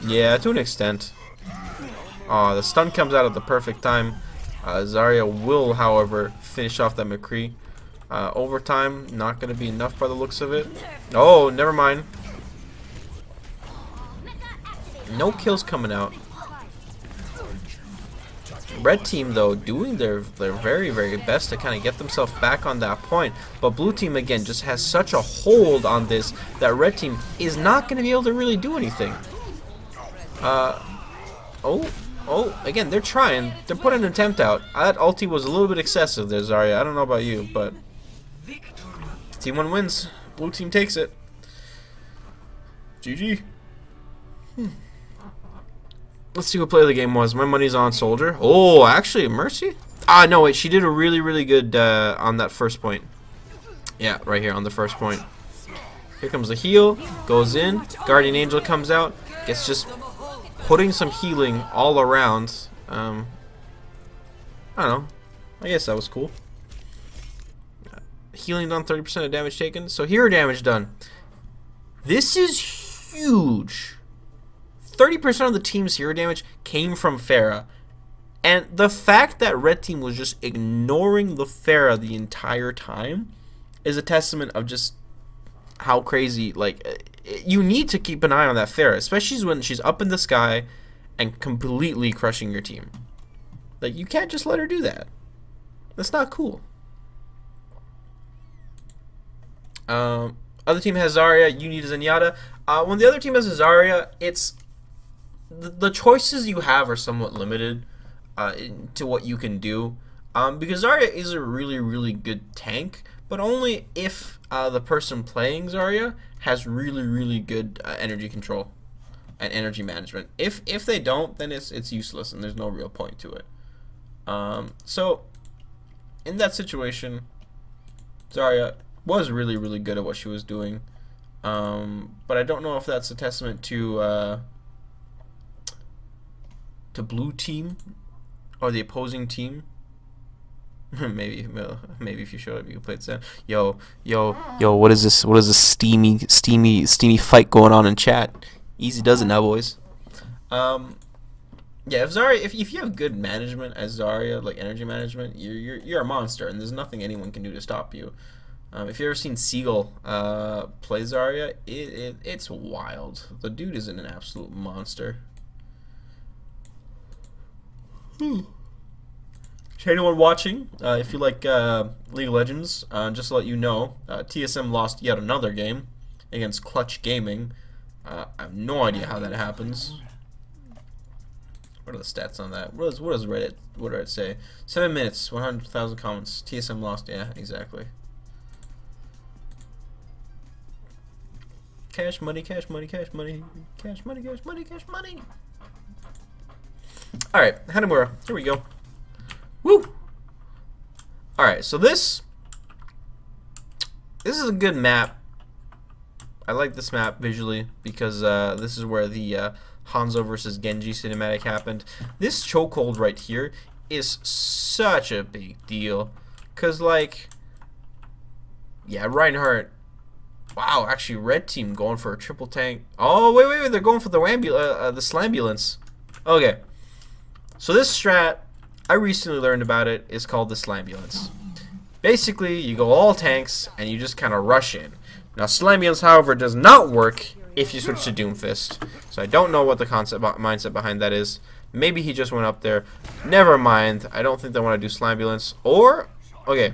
Yeah, to an extent. The stun comes out at the perfect time. Zarya will, however, finish off that McCree. Overtime, not going to be enough by the looks of it. Oh, never mind. No kills coming out. Red team, though, doing their very best to kind of get themselves back on that point. But blue team, again, just has such a hold on this that red team is not going to be able to really do anything. Again, they're trying. They're putting an attempt out. That ulti was a little bit excessive there, Zarya. I don't know about you, but team 1 wins. Blue team takes it. GG. Let's see what play of the game was. My money's on Soldier. Oh, actually, Mercy? No, wait. She did a really good on that first point. Yeah, right here on the first point. Here comes the heal. Goes in. Guardian Angel comes out. Gets just putting some healing all around. I don't know. I guess that was cool. Healing done 30% of damage taken. So hero damage done. This is huge. 30% of the team's hero damage came from Pharah. And the fact that red team was just ignoring the Pharah the entire time is a testament of just how crazy, like, you need to keep an eye on that Pharah, especially when she's up in the sky and completely crushing your team. Like, you can't just let her do that. That's not cool. Other team has Zarya, you need Zenyatta. When the other team has a Zarya, it's the choices you have are somewhat limited to what you can do. Because Zarya is a really, really good tank, but only if the person playing Zarya has really, really good energy control and energy management. If they don't, then it's useless and there's no real point to it. So in that situation, Zarya was really, really good at what she was doing. But I don't know if that's a testament to blue team or the opposing team. maybe if you showed up, you could play it down. Yo, what is this? What is this steamy fight going on in chat? Easy does it now, boys. Yeah, if Zarya, if you have good management as Zarya, like energy management, you're a monster, and there's nothing anyone can do to stop you. If you've ever seen Seagull play Zarya, it's wild. The dude is an absolute monster. To anyone watching, if you like League of Legends, just to let you know, TSM lost yet another game against Clutch Gaming. I have no idea how that happens. What are the stats on that? What does Reddit? What did it say? 7 minutes, 100,000 comments. TSM lost. Yeah, exactly. Cash money, cash money, cash money, cash money, cash money, cash money. All right, Hanamura. Here we go. Woo! All right, so this is a good map. I like this map visually because this is where the Hanzo versus Genji cinematic happened. This chokehold right here is such a big deal, cause like, yeah, Reinhardt. Wow, actually, red team going for a triple tank. Oh wait, they're going for the Slambulance. Okay, so this strat, I recently learned about it. It's called the Slambulance. Basically, you go all tanks and you just kind of rush in. Now, Slambulance, however, does not work if you switch to Doomfist. So I don't know what the mindset behind that is. Maybe he just went up there. Never mind. I don't think they want to do Slambulance. Or, okay,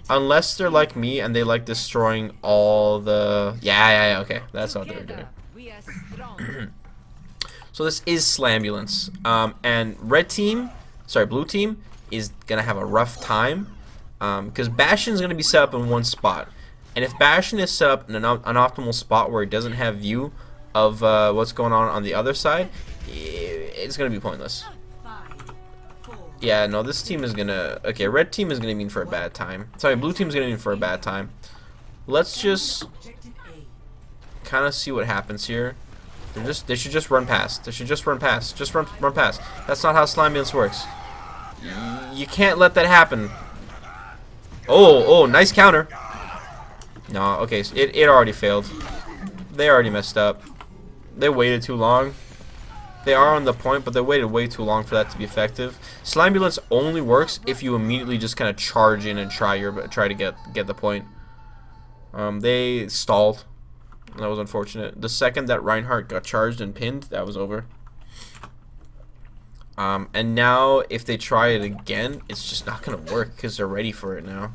unless they're like me and they like destroying all the... Yeah, okay. That's what they're doing. So this is Slambulance. And blue team is going to have a rough time. Because Bastion's going to be set up in one spot. And if Bastion is set up in an optimal spot where it doesn't have view of what's going on the other side, it's going to be pointless. Yeah, no, this team is going to... Okay, red team is going to be in for a bad time. Sorry, blue team is going to be in for a bad time. Let's just kind of see what happens here. They should just run past. They should just run past. Just run past. That's not how Slambulance works. You can't let that happen. Oh, nice counter. No, okay, so it already failed. They already messed up. They waited too long. They are on the point, but they waited way too long for that to be effective. Slambulance only works if you immediately just kind of charge in and try to get the point. They stalled. That was unfortunate. The second that Reinhardt got charged and pinned, that was over. And now if they try it again, it's just not gonna work because they're ready for it now.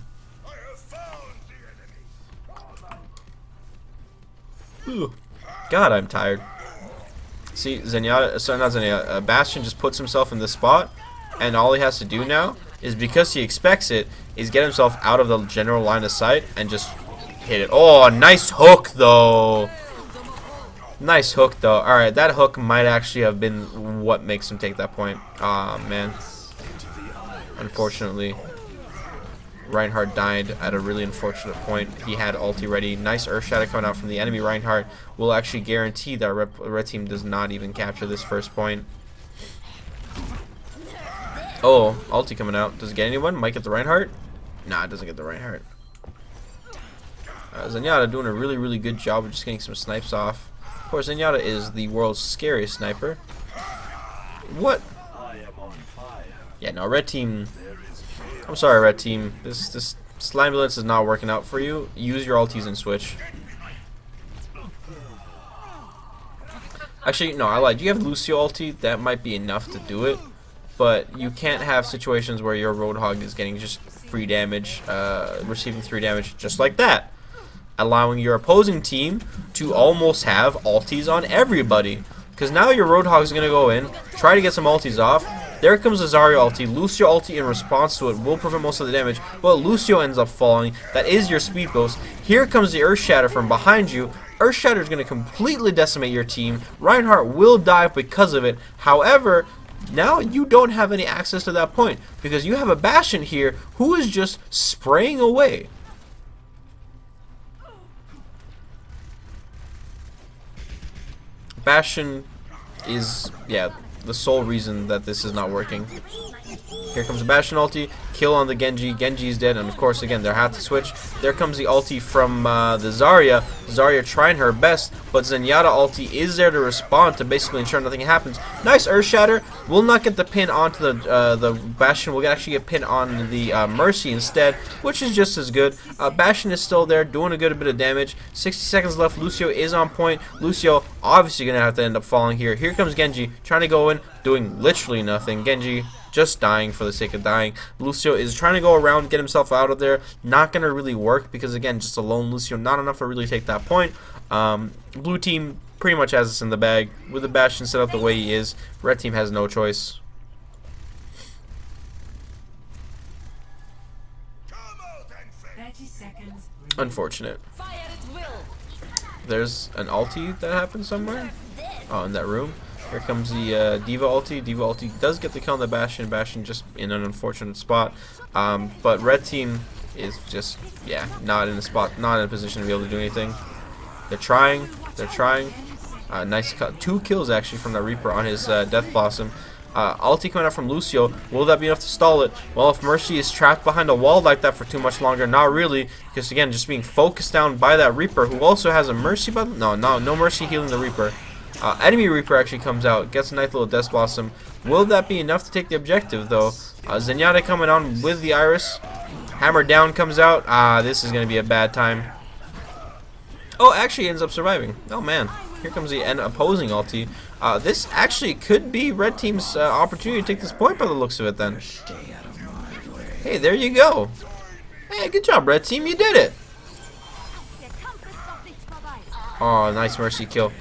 God, I'm tired. See, Zenyatta, sorry, not Zenyatta, Bastion just puts himself in this spot, and all he has to do now is, because he expects it, is get himself out of the general line of sight and just hit it. Oh, nice hook, though. Nice hook, though. Alright, that hook might actually have been what makes him take that point. Aw, man. Unfortunately, Reinhardt died at a really unfortunate point. He had ulti ready. Nice Earth Shadow coming out from the enemy. Reinhardt will actually guarantee that red team does not even capture this first point. Oh, ulti coming out. Does it get anyone? Might get the Reinhardt? Nah, it doesn't get the Reinhardt. Zenyatta doing a really, really good job of just getting some snipes off. Of course, Zenyatta is the world's scariest sniper. What? Yeah, no, red team. I'm sorry, red team. This Slimulence is not working out for you. Use your ultis and switch. Actually, no, I lied. You have Lucio ulti. That might be enough to do it. But you can't have situations where your Roadhog is getting just free damage, receiving 3 damage just like that. Allowing your opposing team to almost have ultis on everybody. Because now your Roadhog is going to go in, try to get some ultis off. There comes the Zarya ulti. Lucio ulti in response to it will prevent most of the damage, but Lucio ends up falling. That is your speed boost. Here comes the Earth Shatter from behind you. Earth Shatter is going to completely decimate your team. Reinhardt will die because of it. However, now you don't have any access to that point because you have a Bastion here who is just spraying away. Bastion is, yeah, the sole reason that this is not working. Here comes the Bastion ulti, kill on the Genji. Genji is dead, and of course, again, they have to switch. There comes the ulti from the Zarya. Zarya trying her best, but Zenyatta ulti is there to respond to basically ensure nothing happens. Nice Earth Shatter. Will not get the pin onto the Bastion. We'll actually get pin on the Mercy instead, which is just as good. Bastion is still there, doing a good bit of damage. 60 seconds left. Lucio is on point. Lucio obviously going to have to end up falling here. Here comes Genji, trying to go in, doing literally nothing. Genji just dying for the sake of dying. Lucio is trying to go around, get himself out of there. Not going to really work because, again, just a lone Lucio, not enough to really take that point. Blue team pretty much has this in the bag. With the Bastion set up the way he is, red team has no choice. Unfortunate. There's an ulti that happened somewhere. Oh, in that room. Here comes the D.Va ulti. D.Va ulti does get the kill on the Bastion. Bastion just in an unfortunate spot. But red team is just, yeah, not in a spot, not in a position to be able to do anything. They're trying. They're trying. Nice cut. 2 kills actually from that Reaper on his Death Blossom. Ulti coming out from Lucio. Will that be enough to stall it? Well, if Mercy is trapped behind a wall like that for too much longer, not really. Because again, just being focused down by that Reaper, who also has a Mercy button. No Mercy healing the Reaper. Enemy Reaper actually comes out, gets a nice little Death Blossom. Will that be enough to take the objective, though? Zenyatta coming on with the Iris. Hammer down comes out. This is going to be a bad time. Oh, actually ends up surviving. Oh, man. Here comes the opposing ulti. This actually could be red team's opportunity to take this point by the looks of it, then. Hey, there you go. Hey, good job, red team. You did it. Oh, nice Mercy kill.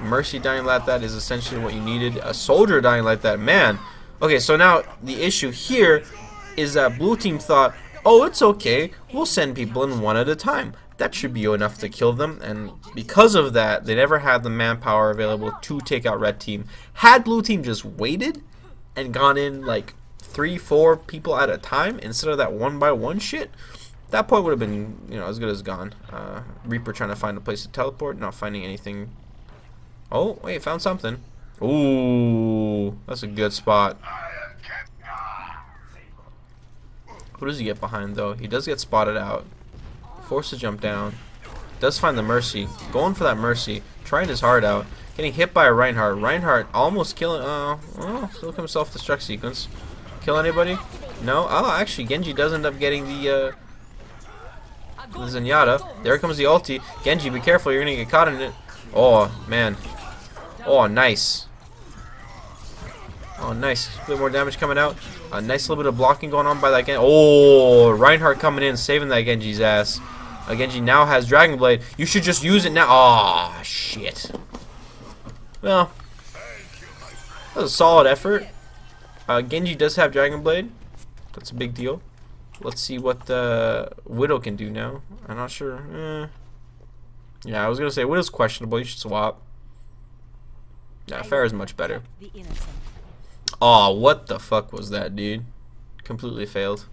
Mercy dying like that is essentially what you needed. A soldier dying like that, man. Okay, so now the issue here is that blue team thought, oh, it's okay, we'll send people in one at a time. That should be enough to kill them, and because of that, they never had the manpower available to take out red team. Had blue team just waited and gone in like 3-4 people at a time instead of that 1-by-1 shit, that point would have been, you know, as good as gone. Reaper trying to find a place to teleport, not finding anything. Oh, wait, found something. Ooh, that's a good spot. Who does he get behind, though? He does get spotted out. Forced to jump down. Does find the Mercy. Going for that Mercy. Trying his heart out. Getting hit by a Reinhardt. Reinhardt almost killing... still comes self-destruct sequence. Kill anybody? No? Oh, actually, Genji does end up getting the Zenyatta. There comes the ulti. Genji, be careful. You're going to get caught in it. Oh, man. Oh, nice. Oh, nice. A bit more damage coming out. A nice little bit of blocking going on by that Genji. Oh, Reinhardt coming in, saving that Genji's ass. Genji now has Dragon Blade. You should just use it now. Oh, shit. Well, that was a solid effort. Genji does have Dragon Blade. That's a big deal. Let's see what the Widow can do now. I'm not sure. Yeah, I was going to say Widow's questionable. You should swap. Yeah, Pharah is much better. Oh, what the fuck was that, dude? Completely failed.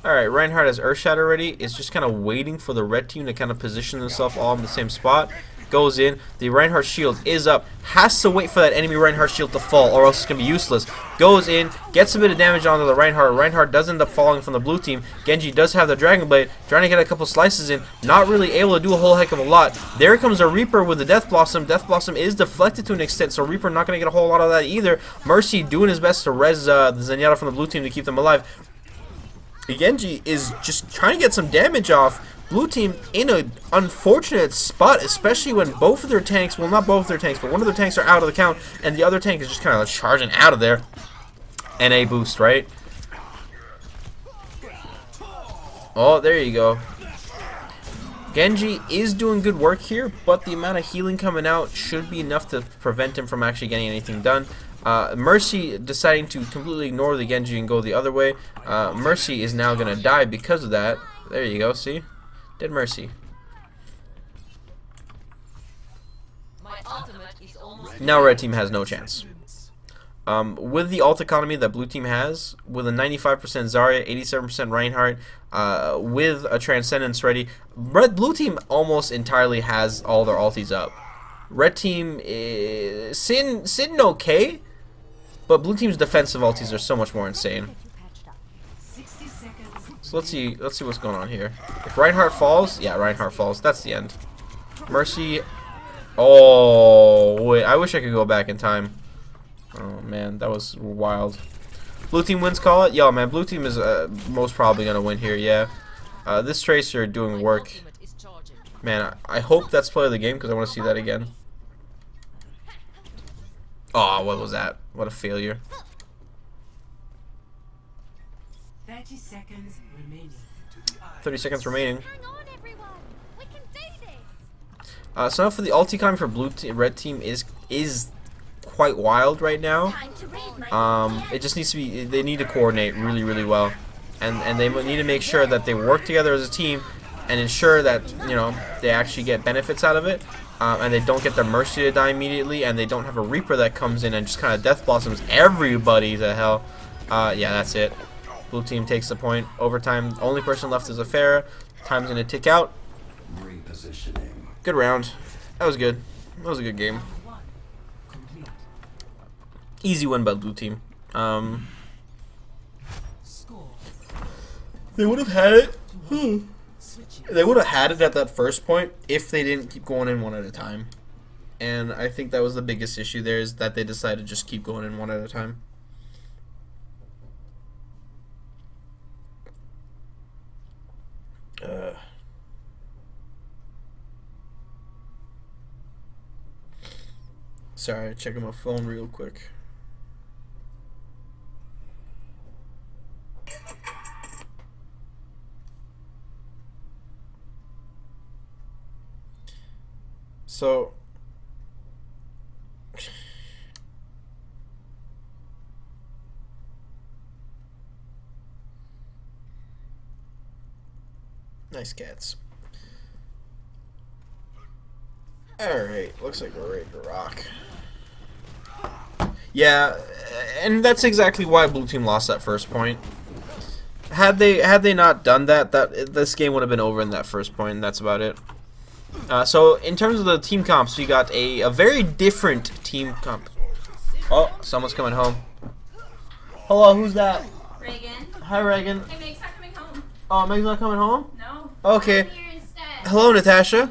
Alright, Reinhardt has Earth Shatter ready. Is just kind of waiting for the red team to kind of position themselves all in the same spot. goes in. The Reinhardt shield is up. Has to wait for that enemy Reinhardt shield to fall, or else it's going to be useless. Goes in, gets a bit of damage onto the Reinhardt. Reinhardt does end up falling from the blue team. Genji does have the Dragon Blade, trying to get a couple slices in. Not really able to do a whole heck of a lot. There comes a Reaper with the Death Blossom. Death Blossom is deflected to an extent, so Reaper not going to get a whole lot of that either. Mercy doing his best to res the Zenyatta from the blue team to keep them alive. Genji is just trying to get some damage off. Blue team in an unfortunate spot, especially when both of their tanks, well, not both of their tanks, but one of their tanks are out of the count, and the other tank is just kind of charging out of there. NA boost, right? Oh, there you go. Genji is doing good work here, but the amount of healing coming out should be enough to prevent him from actually getting anything done. Mercy deciding to completely ignore the Genji and go the other way. Mercy is now going to die because of that. There you go, see? Dead Mercy. Now red team has no chance. With the ult economy that blue team has, with a 95% Zarya, 87% Reinhardt, with a Transcendence ready, blue team almost entirely has all their ultis up. Red team is Sin okay, but blue team's defensive ultis are so much more insane. So let's see what's going on here. If Reinhardt falls, yeah, Reinhardt falls. That's the end. Mercy. Oh wait, I wish I could go back in time. Oh man, that was wild. Blue team wins, call it. Yo man, blue team is most probably gonna win here. Yeah. This Tracer doing work. Man, I hope that's play of the game because I want to see that again. Oh, what was that? What a failure. 30 seconds remaining. 30 seconds remaining. Hang on, everyone. We can do this. So now for the ult economy for red team is quite wild right now. Time to read my It just needs to be. They need to coordinate really well, and they need to make sure that they work together as a team and ensure that they actually get benefits out of it. And they don't get their Mercy to die immediately, and they don't have a Reaper that comes in and just kind of death blossoms everybody to hell. Yeah, that's it. Blue team takes the point. Overtime. Only person left is a Pharah. Time's gonna tick out. Repositioning. Good round. That was good. That was a good game. Easy win by blue team. Score. They would have had it. They would have had it at that first point if they didn't keep going in one at a time. And I think that was the biggest issue there, is that they decided to just keep going in one at a time. Sorry, checking my phone real quick. So nice cats. Alright, looks like we're ready to rock. Yeah, and that's exactly why blue team lost that first point. Had they not done that, this game would have been over in that first point, and that's about it. So in terms of the team comps, we got a very different team comp. Oh, someone's coming home. Hello, who's that? Reagan. Hi, Reagan. Hey, Meg's not coming home. Oh, Meg's not coming home? No. Okay. I'm here instead. Hello, Natasha.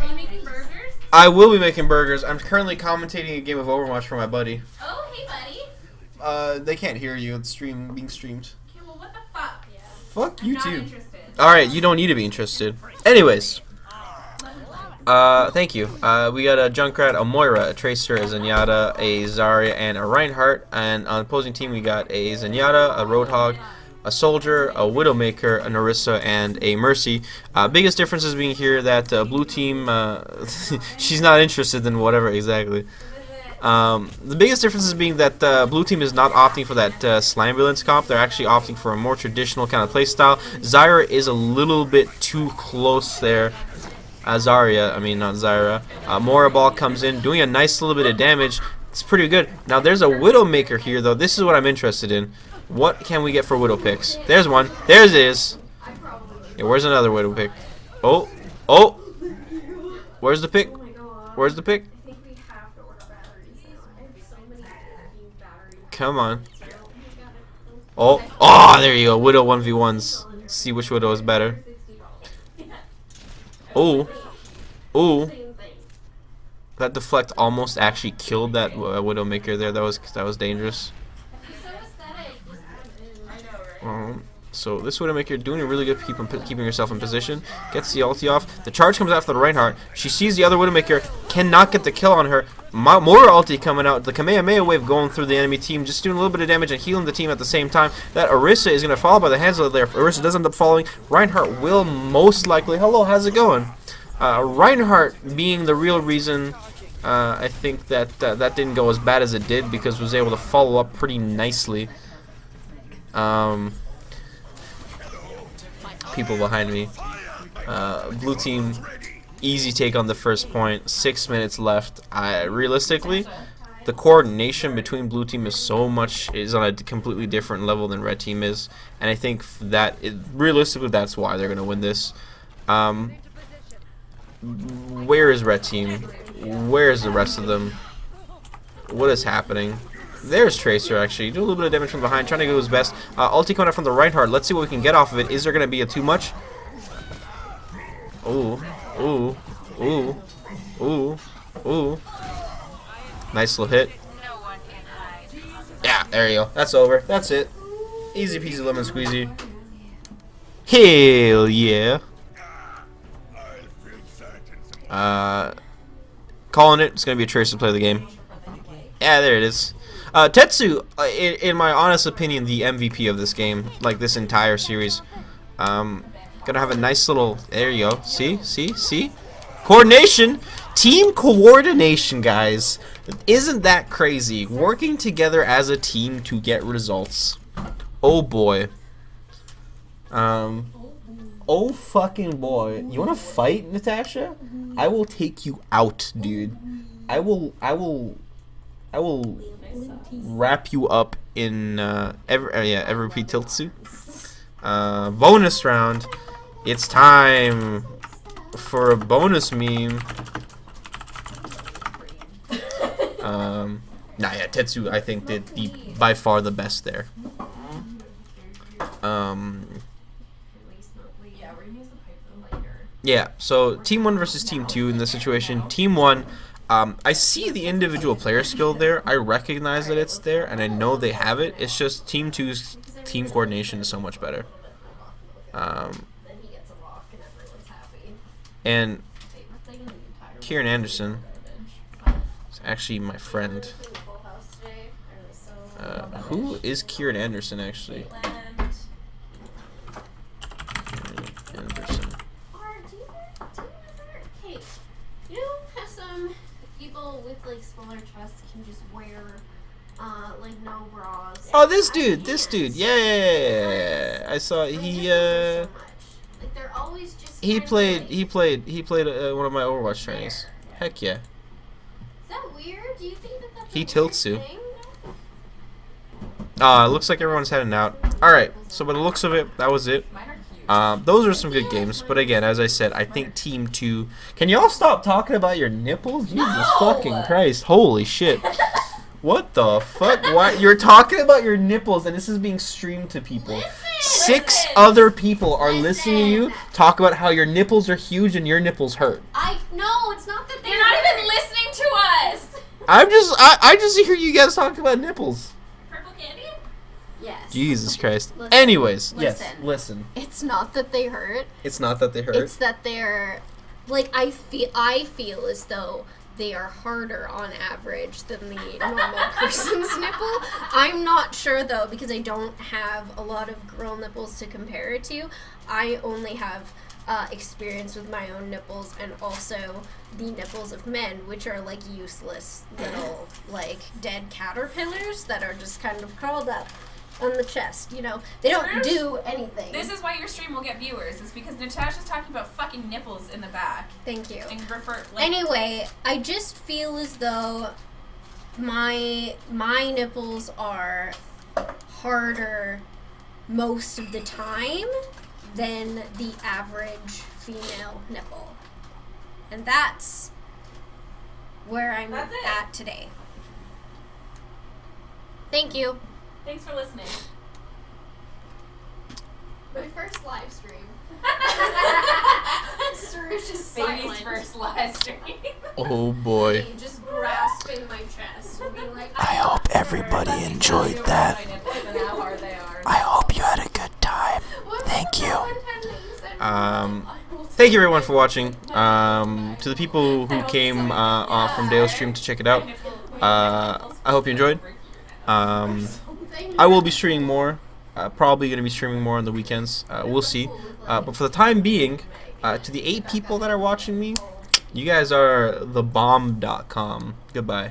Are you making burgers? I will be making burgers. I'm currently commentating a game of Overwatch for my buddy. Oh, hey, buddy. They can't hear you. It's being streamed. Okay, well, what the fuck? Yeah. Fuck you I'm not too. interested. Alright, you don't need to be interested. Anyways. Thank you. We got a Junkrat, a Moira, a Tracer, a Zenyatta, a Zarya, and a Reinhardt. And on the opposing team, we got a Zenyatta, a Roadhog, a Soldier, a Widowmaker, a Narissa, and a Mercy. Biggest differences being here that blue team, she's not interested in whatever exactly. The biggest difference is being that blue team is not opting for that Slambulance comp. They're actually opting for a more traditional kind of playstyle. Zyra is a little bit too close there. Zarya, I mean not Zyra. Moira Ball comes in, doing a nice little bit of damage. It's pretty good. Now there's a Widowmaker here though. This is what I'm interested in. What can we get for Widow picks? There's one. There's it is. Yeah, where's another Widow pick? Oh, oh. Where's the pick? Where's the pick? I think we have to order batteries now. I have so many batteries. Come on. Oh, there you go. Widow 1v1s. See which Widow is better. Oh. Oh. That deflect almost actually killed that Widowmaker there. That was dangerous. So this Widowmaker doing a really good keeping herself in position. Gets the ulti off. The charge comes after the Reinhardt. She sees the other Widowmaker. Cannot get the kill on her. More ulti coming out. The Kamehameha wave going through the enemy team. Just doing a little bit of damage and healing the team at the same time. That Orisa is going to fall by the hands of there. If Orisa does end up falling, Reinhardt will most likely... Hello, how's it going? Reinhardt being the real reason... I think that that didn't go as bad as it did because it was able to follow up pretty nicely. People behind me. Blue team, easy take on the first point. 6 minutes left. Realistically, the coordination between blue team is on a completely different level than red team is, and I think realistically that's why they're gonna win this. Where is red team? Where is the rest of them? What is happening? There's Tracer actually. Do a little bit of damage from behind, trying to do his best. Ulti coming out from the Reinhardt. Let's see what we can get off of it. Is there going to be a too much? Ooh. Ooh. Ooh. Ooh. Ooh. Nice little hit. Yeah, there you go. That's over. That's it. Easy peasy lemon squeezy. Hell yeah. Calling it. It's going to be a Tracer play of the game. Yeah, there it is. Tetsu, in my honest opinion, the MVP of this game, like this entire series. Gonna have a nice little... There you go. See? Coordination! Team coordination, guys. Isn't that crazy? Working together as a team to get results. Oh, boy. Oh, fucking boy. You wanna fight, Natasha? I will take you out, dude. I will wrap you up in every Tiltsu. Bonus round. It's time for a bonus meme. Tetsu I think did by far the best there. Yeah, so Team 1 versus Team 2 in this situation. Team 1, I see the individual player skill there. I recognize that it's there, and I know they have it. It's just Team 2's team coordination is so much better. And Kieran Anderson is actually my friend. Who is Kieran Anderson, actually? With like smaller chests can just wear like no bras. Oh, this dude. Yeah. I saw Like they're always just he played one of my Overwatch there. trainings. Heck yeah. Is that weird? Do you think that that's He a tilts weird you. thing? It looks like everyone's heading out. Alright, so by the looks of it, that was it. Those are some good games, but again, as I said, I think Team 2... Can y'all stop talking about your nipples? Jesus fucking Christ. Holy shit. What the fuck? Why? You're talking about your nipples, and this is being streamed to people. Six other people are listening to you talk about how your nipples are huge and your nipples hurt. No, it's not that You're not even listening to us. I just hear you guys talk about nipples. Purple candy? Yes. Jesus Christ. Listen, Anyways, yes, listen. listen. It's not that they hurt. It's not that they hurt. It's that they're like I feel as though they are harder on average than the normal person's nipple. I'm not sure though because I don't have a lot of girl nipples to compare it to. I only have experience with my own nipples and also the nipples of men, which are like useless little like dead caterpillars that are just kind of curled up on the chest, you know. They don't do anything. This is why your stream will get viewers. It's because Natasha's talking about fucking nipples in the back. Thank you. And Anyway, I just feel as though my nipples are harder most of the time than the average female nipple. And that's where I'm That's it. at today. Thank you. Thanks for listening. My first live stream. Surush is Baby's first live stream. Oh boy. Just grasping my chest and being like, I hope everybody enjoyed that. And how hard they are. I hope you had a good time. "What's Thank the you. one time that you said Thank you everyone for watching. To the people who came off from Dale's stream to check it out, I hope you enjoyed. I will be streaming more. Probably going to be streaming more on the weekends. We'll see. But for the time being, to the 8 people that are watching me, you guys are thebomb.com. Goodbye.